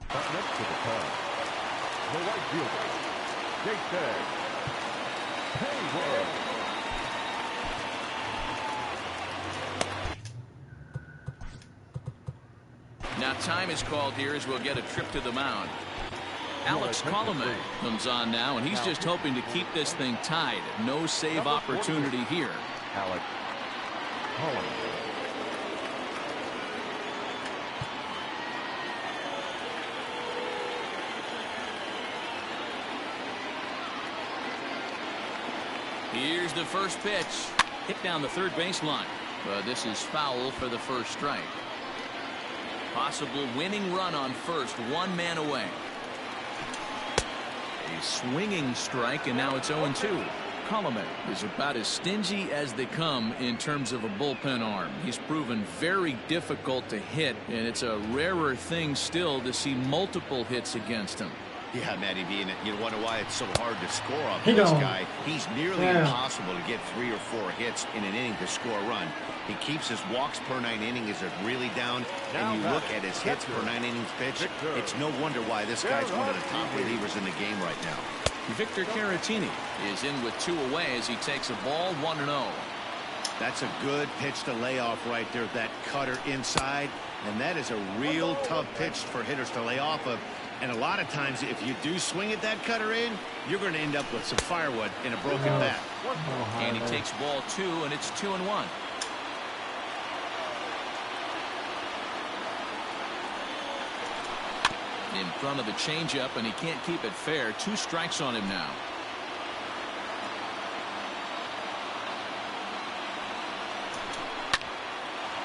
Up next to the Cubs, the right fielder, Jason Hayward. Now time is called here as we'll get a trip to the mound. Alex Colomé comes on now, and he's just hoping to keep this thing tied. No save opportunity here. Alex Colomé. Here's the first pitch. Hit down the third baseline. But this is foul for the first strike. Possible winning run on first. 1 man away. A swinging strike, and now it's 0-2. Colomé is about as stingy as they come in terms of a bullpen arm. He's proven very difficult to hit, and it's a rarer thing still to see multiple hits against him. Yeah, Matty V, and you wonder why it's so hard to score off this guy. He's nearly impossible to get 3 or 4 hits in an inning to score a run. He keeps his walks per 9 innings is really down, and you look at his hits per 9 innings pitch, it's no wonder why this guy's one of the top relievers in the game right now. Victor Caratini is in with 2 away as he takes a ball 1-0. That's a good pitch to lay off right there, that cutter inside, and that is a real tough pitch for hitters to lay off of. And a lot of times, if you do swing at that cutter in, you're going to end up with some firewood in a broken bat. And he takes ball 2, and it's 2-1. In front of the changeup, and he can't keep it fair. 2 strikes on him now.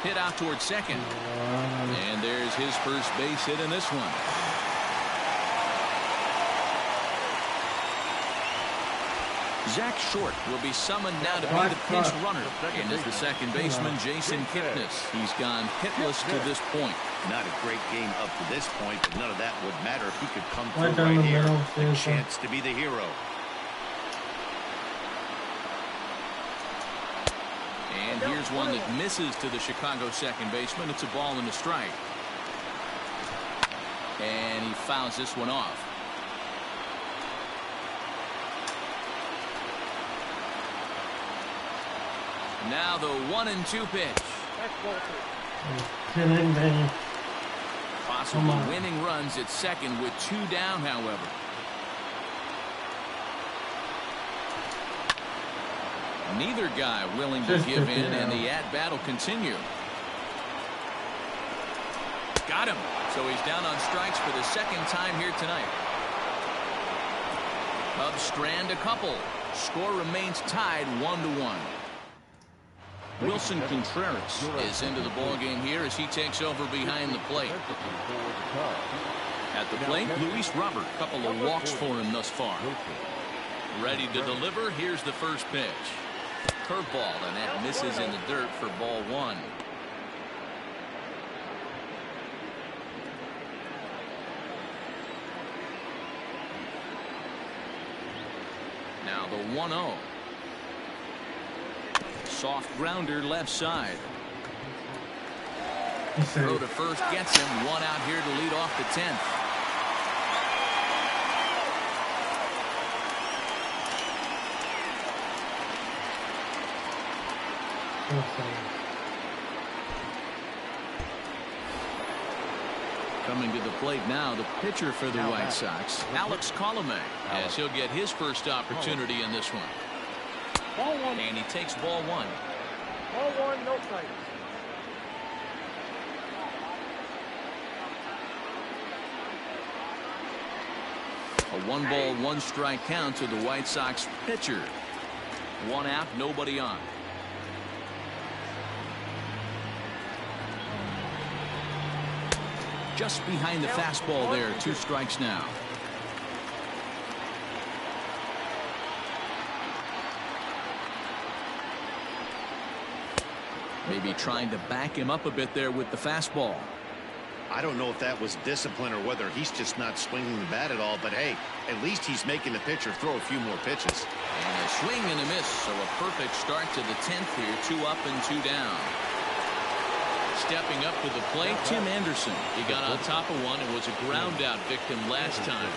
Hit out towards second. And there's his first base hit in this one. Zach Short will be summoned now to be the pinch runner. And is the second baseman, Jason Kipnis. He's gone hitless to this point. Not a great game up to this point, but none of that would matter if he could come through right here. A chance to be the hero. here's one that misses to the Chicago second baseman. It's a ball and a strike. And he fouls this one off. Now the 1-2 pitch. Possible winning runs at second with 2 down, however. Neither guy willing to give in, and the at-bat will continue. Got him. So he's down on strikes for the second time here tonight. Cubs strand a couple. Score remains tied 1-1. Wilson Contreras is into the ballgame here as he takes over behind the plate. At the plate, Luis Robert. Couple of walks for him thus far. Ready to deliver. Here's the first pitch. Curveball, and that misses in the dirt for ball 1. Now the 1-0. Soft grounder left side. Throw to first gets him. 1 out here to lead off the 10th. Coming to the plate now, the pitcher for the White Sox, Alex Colomé, as he'll get his first opportunity in this one. And he takes ball 1. Ball 1, no strikes. A 1-ball, 1-strike count to the White Sox pitcher. 1 out, nobody on. Just behind the fastball there. 2 strikes now. Maybe trying to back him up a bit there with the fastball. I don't know if that was discipline or whether he's just not swinging the bat at all, but hey, at least he's making the pitcher throw a few more pitches. And a swing and a miss, so a perfect start to the 10th here. 2 up and 2 down. Stepping up to the plate, Tim Anderson. He got on top of one and was a ground out victim last time.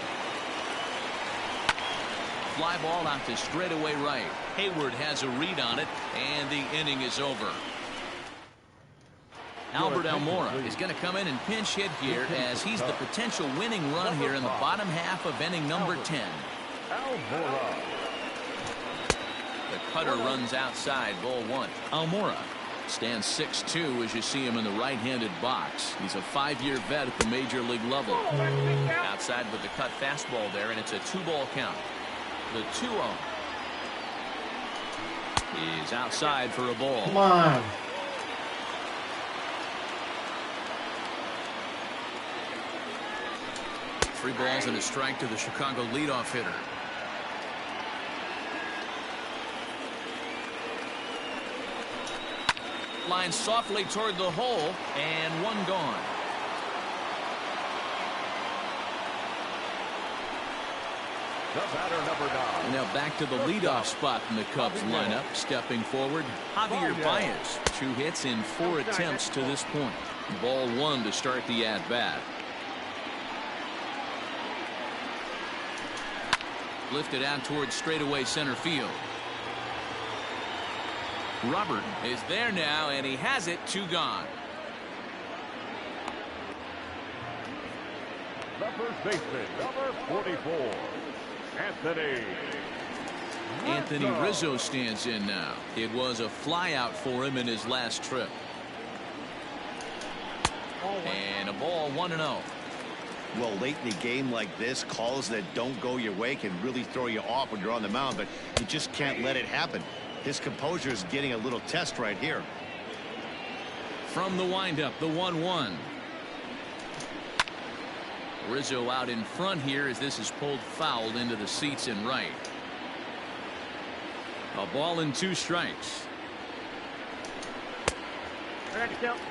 Fly ball out to straightaway right. Hayward has a read on it, and the inning is over. Albert Almora is going to come in and pinch hit here as he's the potential winning run here in the bottom half of inning number 10. The cutter runs outside, ball 1. Almora stands 6'2" as you see him in the right-handed box. He's a 5-year vet at the major league level. Outside with the cut fastball there, and it's a 2-ball count. The 2-0 is outside for a ball. Come on. Three balls and a strike to the Chicago leadoff hitter. Line softly toward the hole, and 1 gone. The batter, number 9. Now back to the leadoff spot in the Cubs lineup. Stepping forward, Javier Baez. 2 hits in 4 attempts to this point. Ball 1 to start the at-bat. Lifted out towards straightaway center field. Robert is there now, and he has it. 2 gone. The first baseman, number 44, Anthony Rizzo stands in now. It was a fly out for him in his last trip. And a ball 1-0. Well, late in the game like this, calls that don't go your way can really throw you off when you're on the mound, but you just can't let it happen. His composure is getting a little test right here. From the windup, the 1-1. Rizzo out in front here as this is pulled foul into the seats in right. A ball and 2 strikes.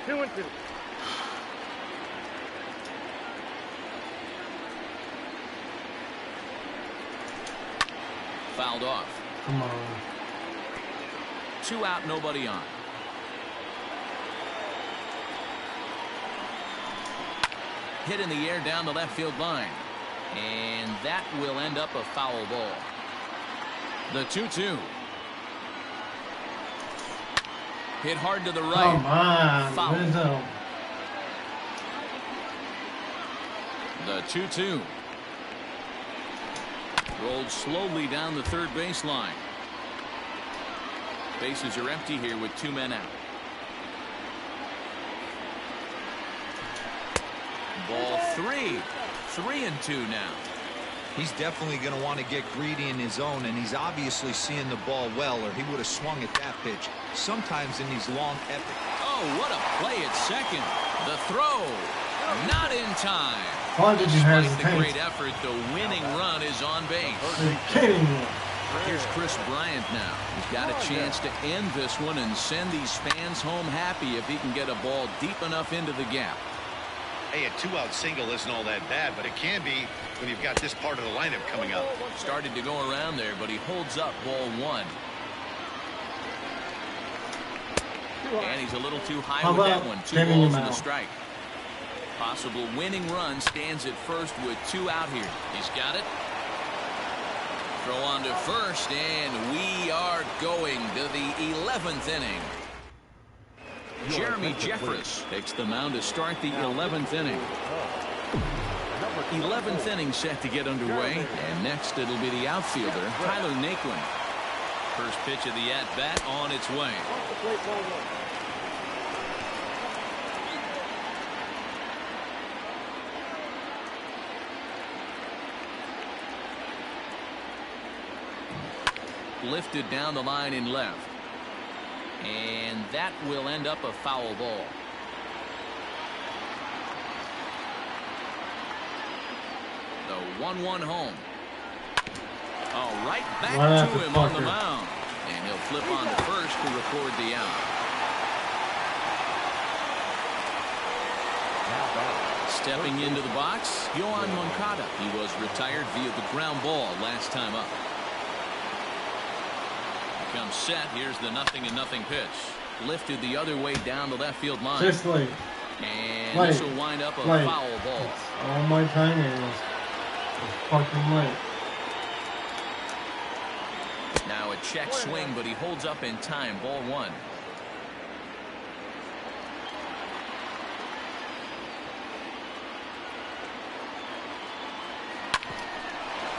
2-2. Fouled off. Come on. 2 out, nobody on. Hit in the air down the left field line. And that will end up a foul ball. The 2-2. Hit hard to the right. Come on, foul. Rizzo. The 2-2. Rolled slowly down the third baseline. Bases are empty here with 2 men out. Ball 3. 3-2 now. He's definitely going to want to get greedy in his zone, and he's obviously seeing the ball well, or he would have swung at that pitch. Sometimes in these long epic. Oh, what a play at second. The throw. Not in time. Why did you Despite hesitate? the great effort, the winning run is on base. Are you kidding me? Here's Chris Bryant now. He's got a chance to end this one and send these fans home happy if he can get a ball deep enough into the gap. Hey, a 2-out single isn't all that bad, but it can be when you've got this part of the lineup coming up. Started to go around there, but he holds up ball 1. And he's a little too high with that one. 2 balls and a strike. Possible winning run stands at first with 2 out here. He's got it. Throw on to first, and we are going to the 11th inning. Jeremy Jeffress takes the mound to start the 11th inning. 11th inning set to get underway, and next it'll be the outfielder, Tyler Naquin. First pitch of the at-bat on its way. Lifted down the line in left. And that will end up a foul ball. The 1-1 home. Oh, right back to him on the mound. And he'll flip on to first to record the out. Stepping into the box, Yohan Moncada. He was retired via the ground ball last time up. Comes set. Here's the 0-0 pitch. Lifted the other way down the left field line. Just late. And late. this will wind up a foul ball. All my time is fucking late. Now a check swing, but he holds up in time. Ball 1.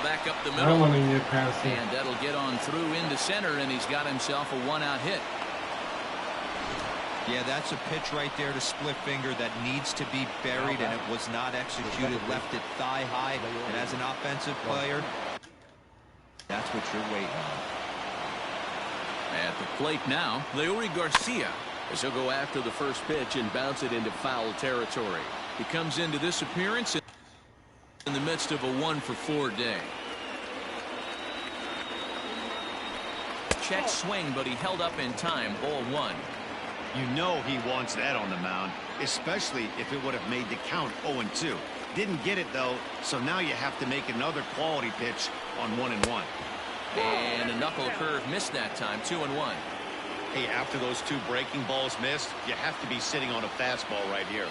Back up the middle. And that'll get on through into center, and he's got himself a 1-out hit. Yeah, that's a pitch right there to split finger that needs to be buried, and it was not executed. Left it thigh high, and as an offensive player, that's what you're waiting on. At the plate now, Leury Garcia, as he'll go after the first pitch and bounce it into foul territory. He comes into this appearance in the midst of a 1-for-4 day. Check swing, but he held up in time. Ball 1. You know he wants that on the mound, especially if it would have made the count 0-2. Didn't get it, though, so now you have to make another quality pitch on 1-1. And a knuckle curve missed that time. 2-1. Hey, after those 2 breaking balls missed, you have to be sitting on a fastball right here.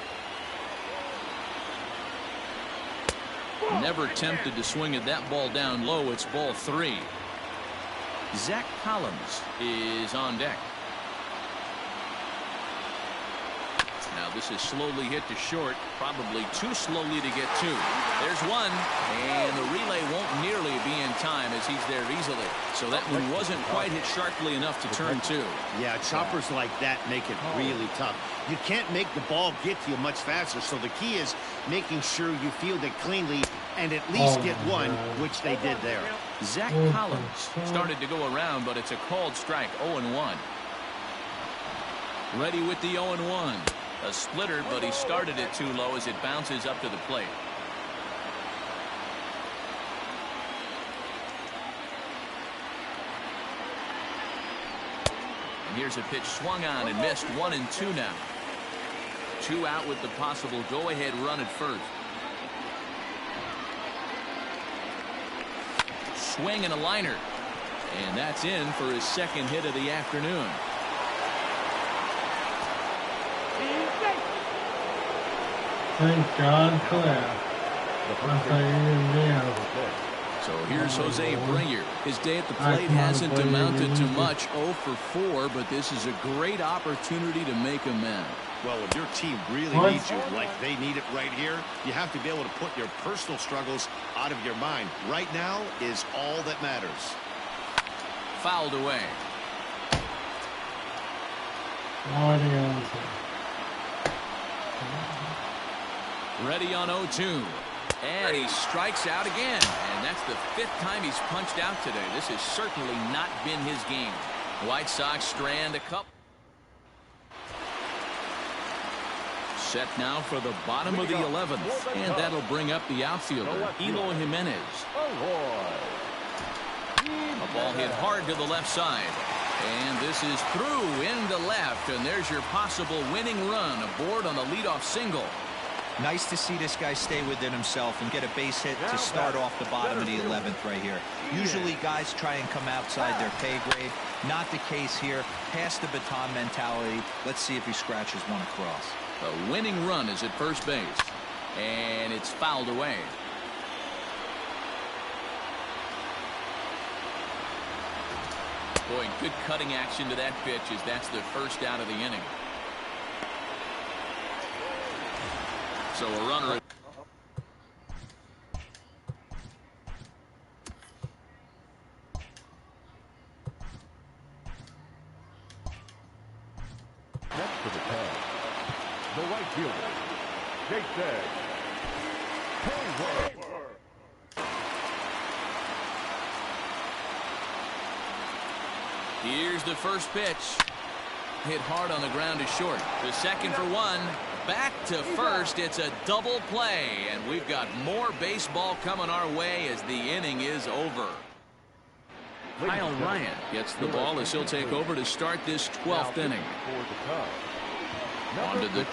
Never tempted to swing at that ball down low. It's ball 3. Zach Collins is on deck. Now this is slowly hit to short, probably too slowly to get 2. There's 1, and the relay won't nearly be in time as he's there easily. So that one wasn't quite hit sharply enough to turn 2. Yeah, choppers like that make it really tough. You can't make the ball get to you much faster, so the key is making sure you field it cleanly and at least get 1, which they did there. Zach Collins started to go around, but it's a called strike. 0-1. Ready with the 0-1. A splitter, but he started it too low as it bounces up to the plate. And here's a pitch swung on and missed. 1-2 now. 2 out with the possible go-ahead run at first. Swing and a liner. And that's in for his second hit of the afternoon. Thank God for that. So here's Jose Abreu. His day at the plate hasn't amounted to much, 0 for 4, but this is a great opportunity to make amends. Well, when your team really needs you like they need it right here, you have to be able to put your personal struggles out of your mind. Right now is all that matters. Fouled away. Ready on 0-2. And he strikes out again. And that's the 5th time he's punched out today. This has certainly not been his game. White Sox strand a couple. Set now for the bottom of the 11th. And that'll bring up the outfielder, Eloy Jimenez. A ball hit hard to the left side. And this is through into left. And there's your possible winning run aboard on the leadoff single. Nice to see this guy stay within himself and get a base hit to start off the bottom of the 11th right here. Usually guys try and come outside their pay grade. Not the case here. Pass the baton mentality. Let's see if he scratches one across. The winning run is at first base. And it's fouled away. Boy, good cutting action to that pitch as that's the first out of the inning. So a runner. Next to the tag, the right fielder, Jake Day. Here's the first pitch. Hit hard on the ground to short. The second for one. Back to first. It's a double play. And we've got more baseball coming our way as the inning is over. Kyle Ryan gets the ball as he'll take over to start this 12th inning. On to the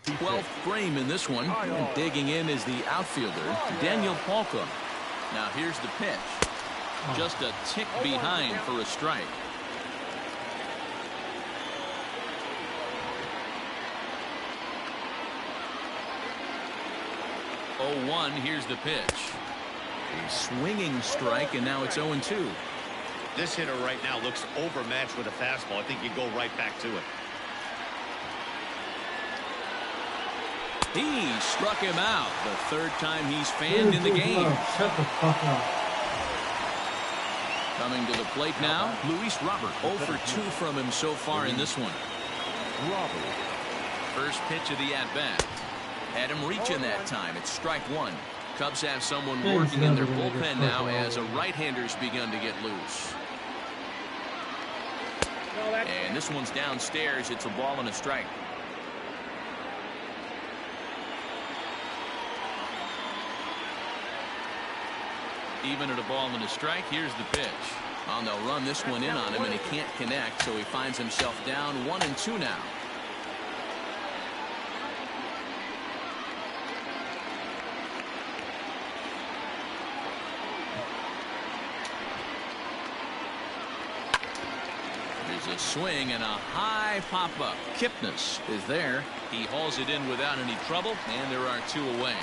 12th frame in this one. And digging in is the outfielder, Daniel Palka. Now here's the pitch. Just a tick behind for a strike. 0-1. Here's the pitch. A swinging strike, and now it's 0-2. This hitter right now looks overmatched with a fastball. I think you go right back to it. He struck him out. The 3rd time he's fanned in the game. Shut the fuck up. Coming to the plate now, Luis Robert. 0 for 2 from him so far in this one. First pitch of the at-bat. Had him reaching that time. It's strike 1. Cubs have someone working in their bullpen now as a right-hander's begun to get loose. And this one's downstairs. It's a ball and a strike. Even at a ball and a strike, here's the pitch. And they'll run this one in on him, and he can't connect, so he finds himself down 1-2 now. There's a swing and a high pop-up. Kipnis is there. He hauls it in without any trouble, and there are 2 away.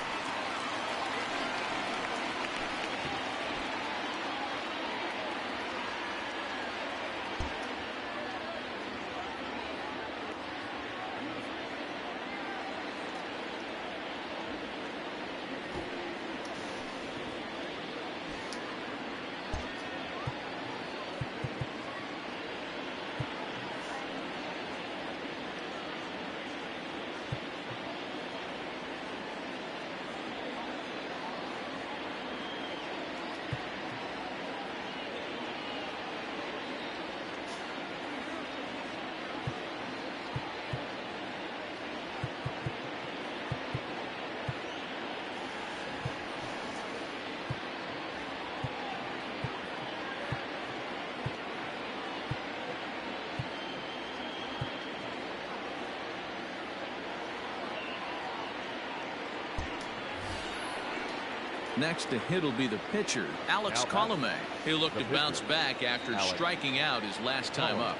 Next to hit will be the pitcher, Alex Colomé. He'll look to bounce back after striking out his last time up.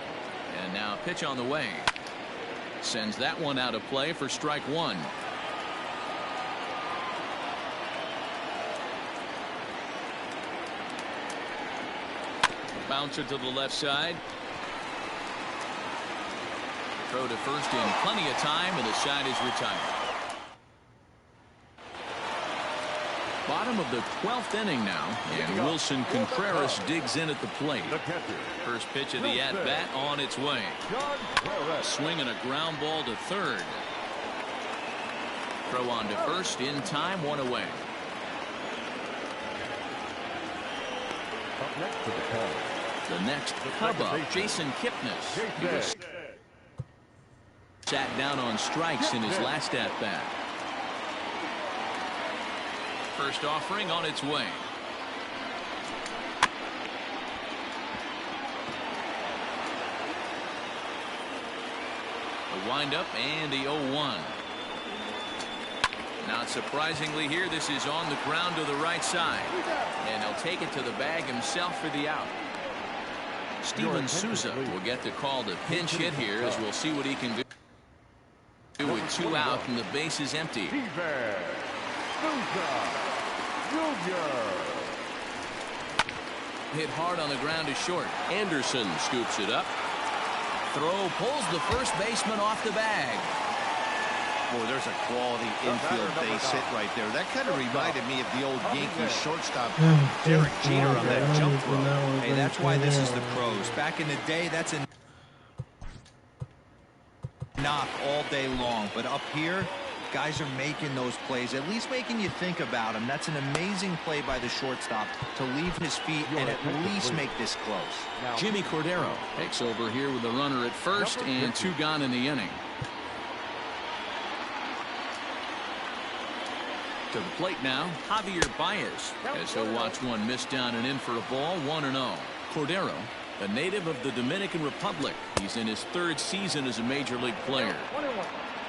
And now pitch on the way. Sends that one out of play for strike 1. Bouncer to the left side. Throw to first in plenty of time, and the side is retired. Bottom of the 12th inning now, and Wilson Contreras digs in at the plate. First pitch of the at-bat on its way. A swing and a ground ball to third. Throw on to first in time, one away. Up next to the Cubs. The next Cub up, Jason Kipnis. He was sat down on strikes in his last at-bat. First offering on its way. A windup and the 0-1. Not surprisingly here, this is on the ground to the right side. And he'll take it to the bag himself for the out. Steven Souza will get the call to pinch hit here, as we'll see what he can do with 2 out and the base is empty. Hit hard on the ground to short. Anderson scoops it up. Throw pulls the first baseman off the bag. Boy, there's a quality infield base hit right there. That kind of reminded me of the old Yankees shortstop Derek Jeter on that jump throw. Hey, that's why this is the pros. Back in the day, that's a knock all day long. But up here, guys are making those plays, at least making you think about them. That's an amazing play by the shortstop to leave his feet and at least make this close. Jimmy Cordero takes over here with the runner at first and 2 gone in the inning. To the plate now, Javier Baez, as he'll watch one miss down and in for a ball, 1-0. Cordero, a native of the Dominican Republic. He's in his 3rd season as a major league player.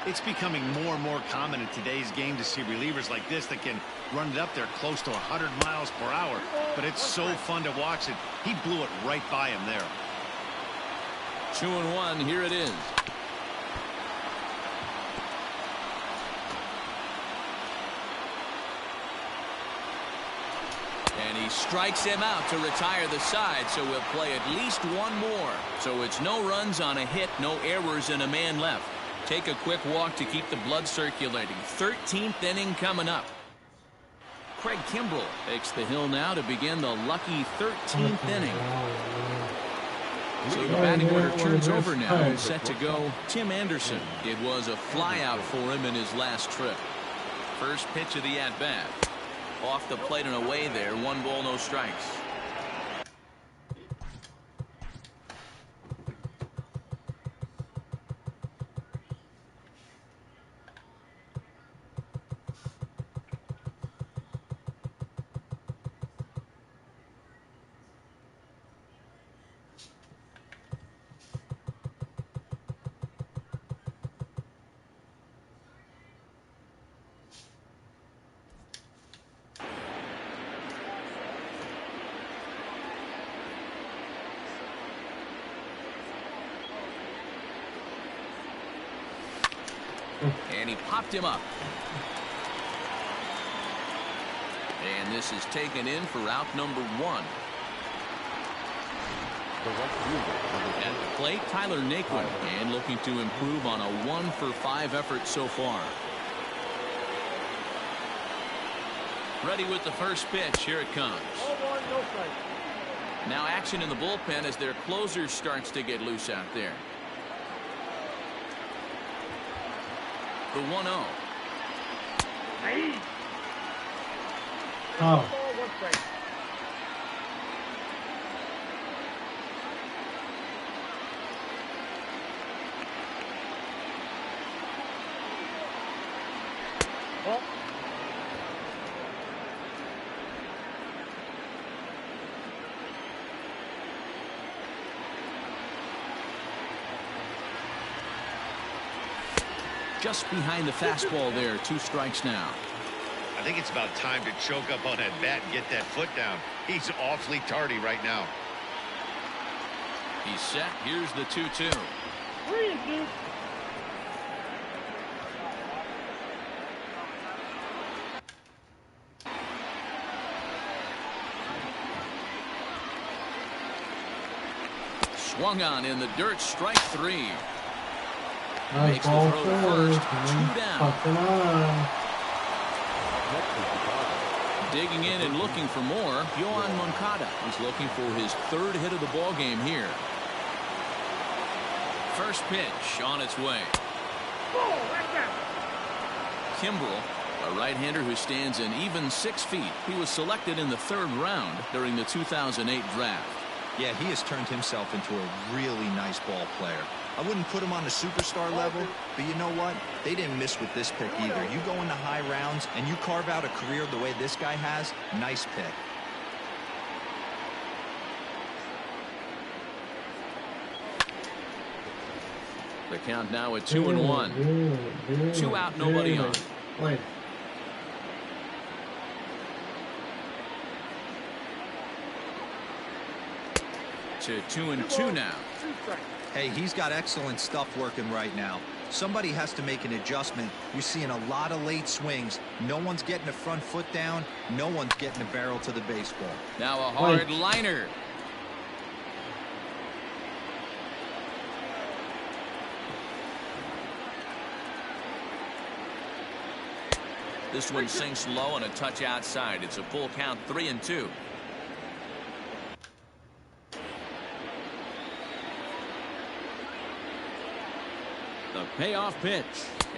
It's becoming more and more common in today's game to see relievers like this that can run it up there close to 100 miles per hour. But it's so fun to watch it. He blew it right by him there. 2-1, here it is. And he strikes him out to retire the side, so we'll play at least one more. So it's no runs on a hit, no errors, and a man left. Take a quick walk to keep the blood circulating. 13th inning coming up. Craig Kimbrell takes the hill now to begin the lucky 13th inning. So the batting order turns over now and set to go Tim Anderson. It was a flyout for him in his last trip. First pitch of the at-bat. Off the plate and away there. 1 ball, no strikes. And he popped him up. And this is taken in for out number 1. At the plate, Tyler Naquin, and looking to improve on a 1-for-5 effort so far. Ready with the first pitch. Here it comes. Now action in the bullpen as their closer starts to get loose out there. The 1-0. Oh. Just behind the fastball there. 2 strikes now. I think it's about time to choke up on that bat and get that foot down. He's awfully tardy right now. He's set. Here's the 2-2. Swung on in the dirt, strike 3. Nice Makes the ball throw to forward. first, 2 down. Fucking on. Digging in and looking for more, Yohan Moncada is looking for his 3rd hit of the ball game here. First pitch on its way. Kimbrel, a right-hander who stands an even 6 feet. He was selected in the 3rd round during the 2008 draft. Yeah, he has turned himself into a really nice ball player. I wouldn't put him on the superstar level, but you know what? They didn't miss with this pick either. You go into high rounds and you carve out a career the way this guy has, nice pick. The count now at 2-1. 2 out, nobody on. Wait. To 2-2 now. Hey, he's got excellent stuff working right now. Somebody has to make an adjustment. You're seeing a lot of late swings. No one's getting the front foot down. No one's getting the barrel to the baseball. Now a hard liner. This one sinks low and a touch outside. It's a full count, 3-2. The payoff pitch.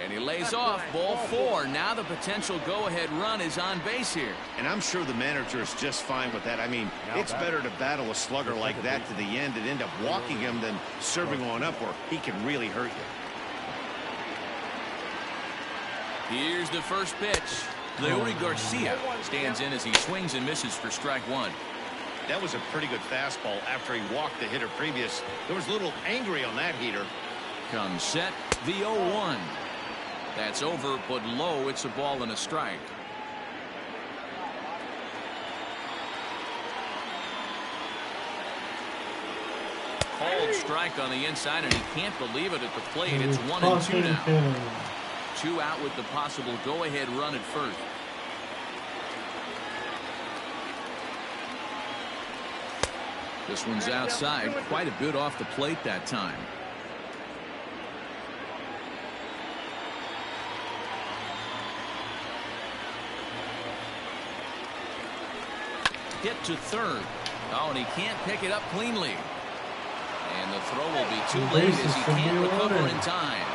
And he lays off. Ball 4. Now the potential go-ahead run is on base here. And I'm sure the manager is just fine with that. I mean, it's better to battle a slugger like that to the end and end up walking him than serving one up where he can really hurt you. Here's the first pitch. Leury Garcia stands in as he swings and misses for strike 1. That was a pretty good fastball after he walked the hitter previous. There was a little angry on that heater. Comes set, the 0-1. That's over, but low. It's a ball and a strike. Called strike on the inside, and he can't believe it at the plate. It's 1-2 now. 2 out with the possible go-ahead run at first. This one's outside, quite a bit off the plate that time. Hit to third. Oh, and he can't pick it up cleanly. And the throw will be too late as he can't recover in time.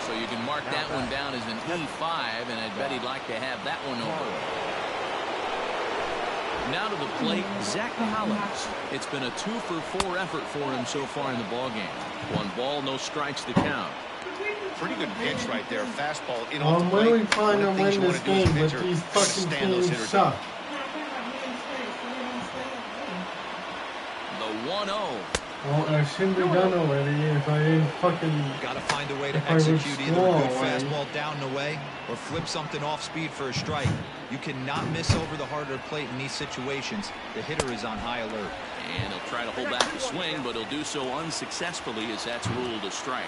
So you can mark that one down as an E5, and I'd bet he'd like to have that one over. Now to the plate, Zach Collins. It's been a 2-for-4 effort for him so far in the ballgame. 1 ball, no strikes to count. Pretty good pitch right there. Fastball in I'm on the really plate. trying to win this game, but pitcher, these fucking stand those teams hitters suck. up. The 1-0. Well, I shouldn't be done already if I didn't fucking... Got to find a way to If I was execute either a slow, good fastball down and away or flip something off speed for a strike. You cannot miss over the harder plate in these situations. The hitter is on high alert. And he'll try to hold back the swing, but he'll do so unsuccessfully as that's ruled a strike.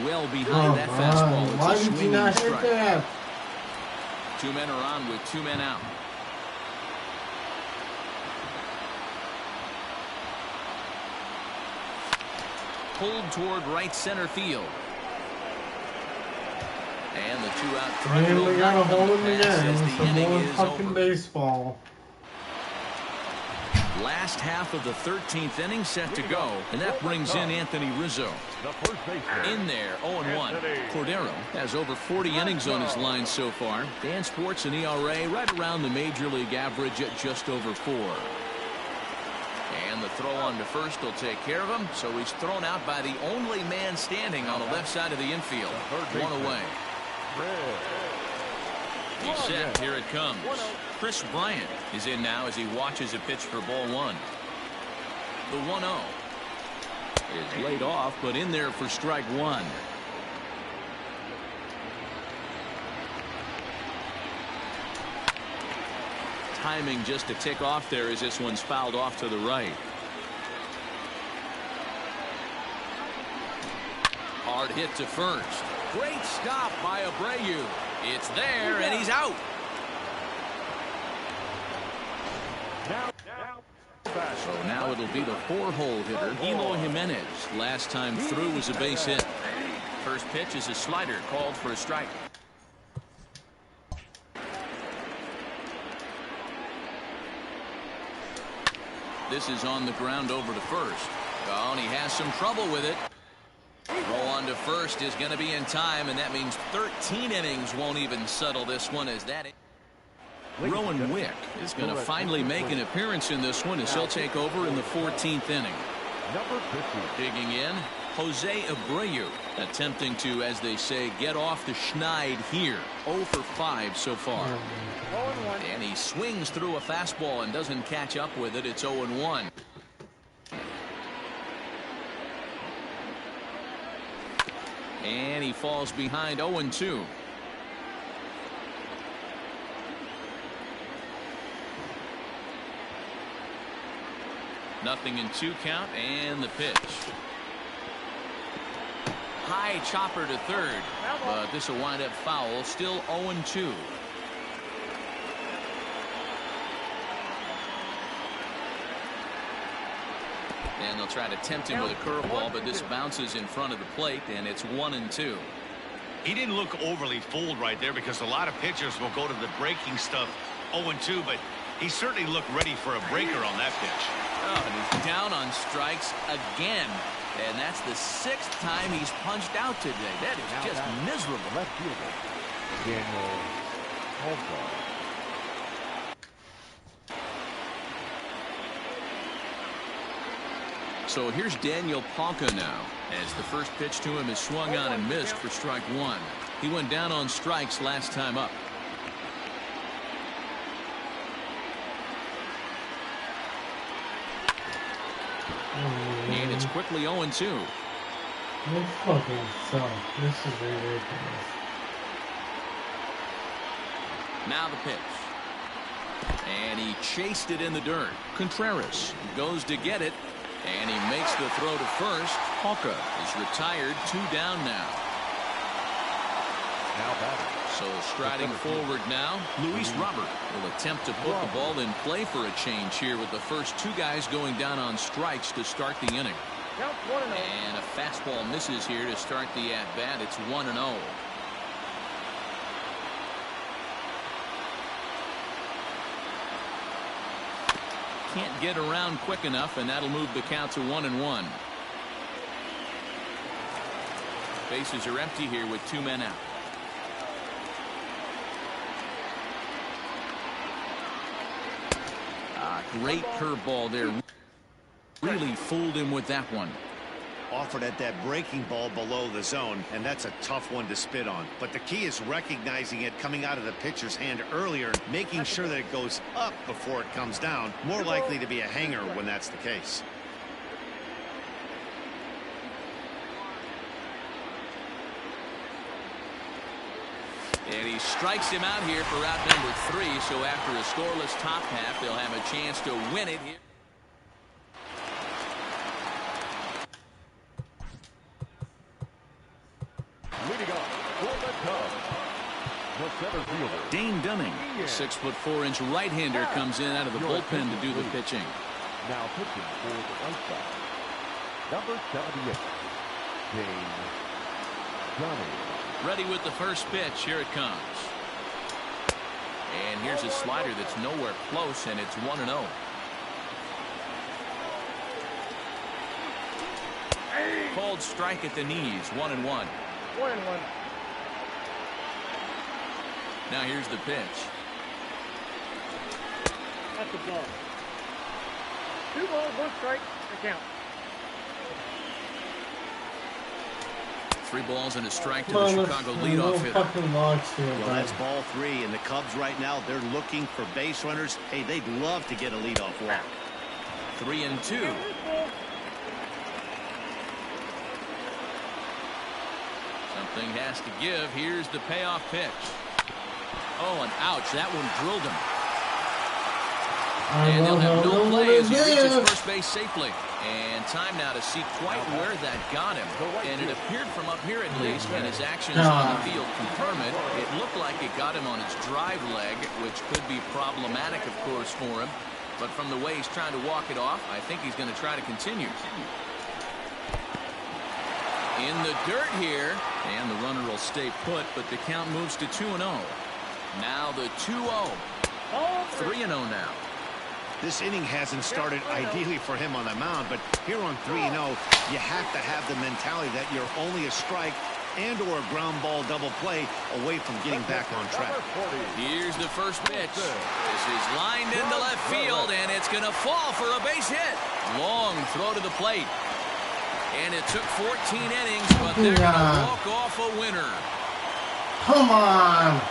Well behind that fastball. It's Why a did you swinging not hit strike. that? 2 men are on with 2 men out. Pulled toward right center field. And the 2-out throw. And we got a hole in the Pass end. as the Some inning more is fucking over. baseball. Last half of the 13th inning set to go, and that brings in Anthony Rizzo. In there, 0-1. Cordero has over 40 innings on his line so far. Dan sports an ERA right around the major league average at just over 4. And the throw on to first will take care of him, so he's thrown out by the only man standing on the left side of the infield. 1 away. He's set. Here it comes. Chris Bryant is in now as he watches a pitch for ball 1. The 1-0 is laid off, but in there for strike 1. Timing just to tick off there as this one's fouled off to the right. Hard hit to first. Great stop by Abreu. It's there, and he's out. So now it'll be the 4-hole hitter, Eloy Jimenez. Last time through was a base hit. First pitch is a slider called for a strike. This is on the ground over to first. Oh, and he has some trouble with it. Throw on to first is going to be in time, and that means 13 innings won't even settle this one as that. Rowan Wick is going to finally make an appearance in this one as he'll take over in the 14th inning. Digging in, Jose Abreu, attempting to, as they say, get off the schneid here. 0 for 5 so far. And he swings through a fastball and doesn't catch up with it. It's 0-1. And he falls behind 0-2. Nothing in 2 count, and the pitch. High chopper to third, but this will wind up foul. Still 0-2. And they'll try to tempt him with a curveball, but this bounces in front of the plate, and it's 1-2. He didn't look overly fooled right there because a lot of pitchers will go to the breaking stuff 0-2, but he certainly looked ready for a breaker on that pitch. Oh, and he's down on strikes again. And that's the 6th time he's punched out today. That is just miserable. Left fielder, Daniel Palka. So here's Daniel Palka now, as the first pitch to him is swung on and missed for strike 1. He went down on strikes last time up. And it's quickly 0-2. This fucking sucks. This is ridiculous. Now the pitch. And he chased it in the dirt. Contreras goes to get it. And he makes the throw to first. Palka is retired. 2 down now. Now batting. So striding forward now, Luis Robert will attempt to put the ball in play for a change here with the first 2 guys going down on strikes to start the inning. And a fastball misses here to start the at-bat. It's 1-0. Can't get around quick enough, and that'll move the count to 1-1. Bases are empty here with 2 men out. Great curveball there. Really fooled him with that one. Offered at that breaking ball below the zone, and that's a tough one to spit on. But the key is recognizing it coming out of the pitcher's hand earlier, making sure that it goes up before it comes down. More likely to be a hanger when that's the case. And he strikes him out here for out number 3. So after a scoreless top half, they'll have a chance to win it here. Leading up for the Cubs, the center fielder, Dane Dunning, 6'4" right-hander, comes in out of the bullpen to do the pitching. Now pitching for the White Sox, number 78, Dane Dunning. Ready with the first pitch. Here it comes. And here's a slider that's nowhere close, and it's 1-0. Called strike at the knees. 1-1. 1-1. Now here's the pitch. That's a ball. 2 balls, 1 strike. The count. 3 balls and a strike to the Chicago leadoff hitter. Well, that's ball 3, and the Cubs right now, they're looking for base runners. Hey, they'd love to get a leadoff walk. 3-2. Something has to give. Here's the payoff pitch. Oh, and ouch, that one drilled him. And they'll have no play as he reaches first base safely. And time now to see quite where that got him. And it appeared from up here at least, and his actions on the field confirm it. It looked like it got him on his drive leg, which could be problematic, of course, for him. But from the way he's trying to walk it off, I think he's going to try to continue. In the dirt here, and the runner will stay put, but the count moves to 2-0. Now the 2-0. 3-0 now. This inning hasn't started ideally for him on the mound, but here on 3-0, you have to have the mentality that you're only a strike and or a ground ball double play away from getting back on track. Here's the first pitch. This is lined into left field, and it's going to fall for a base hit. Long throw to the plate. And it took 14 innings, but they're going to walk off a winner. Come on.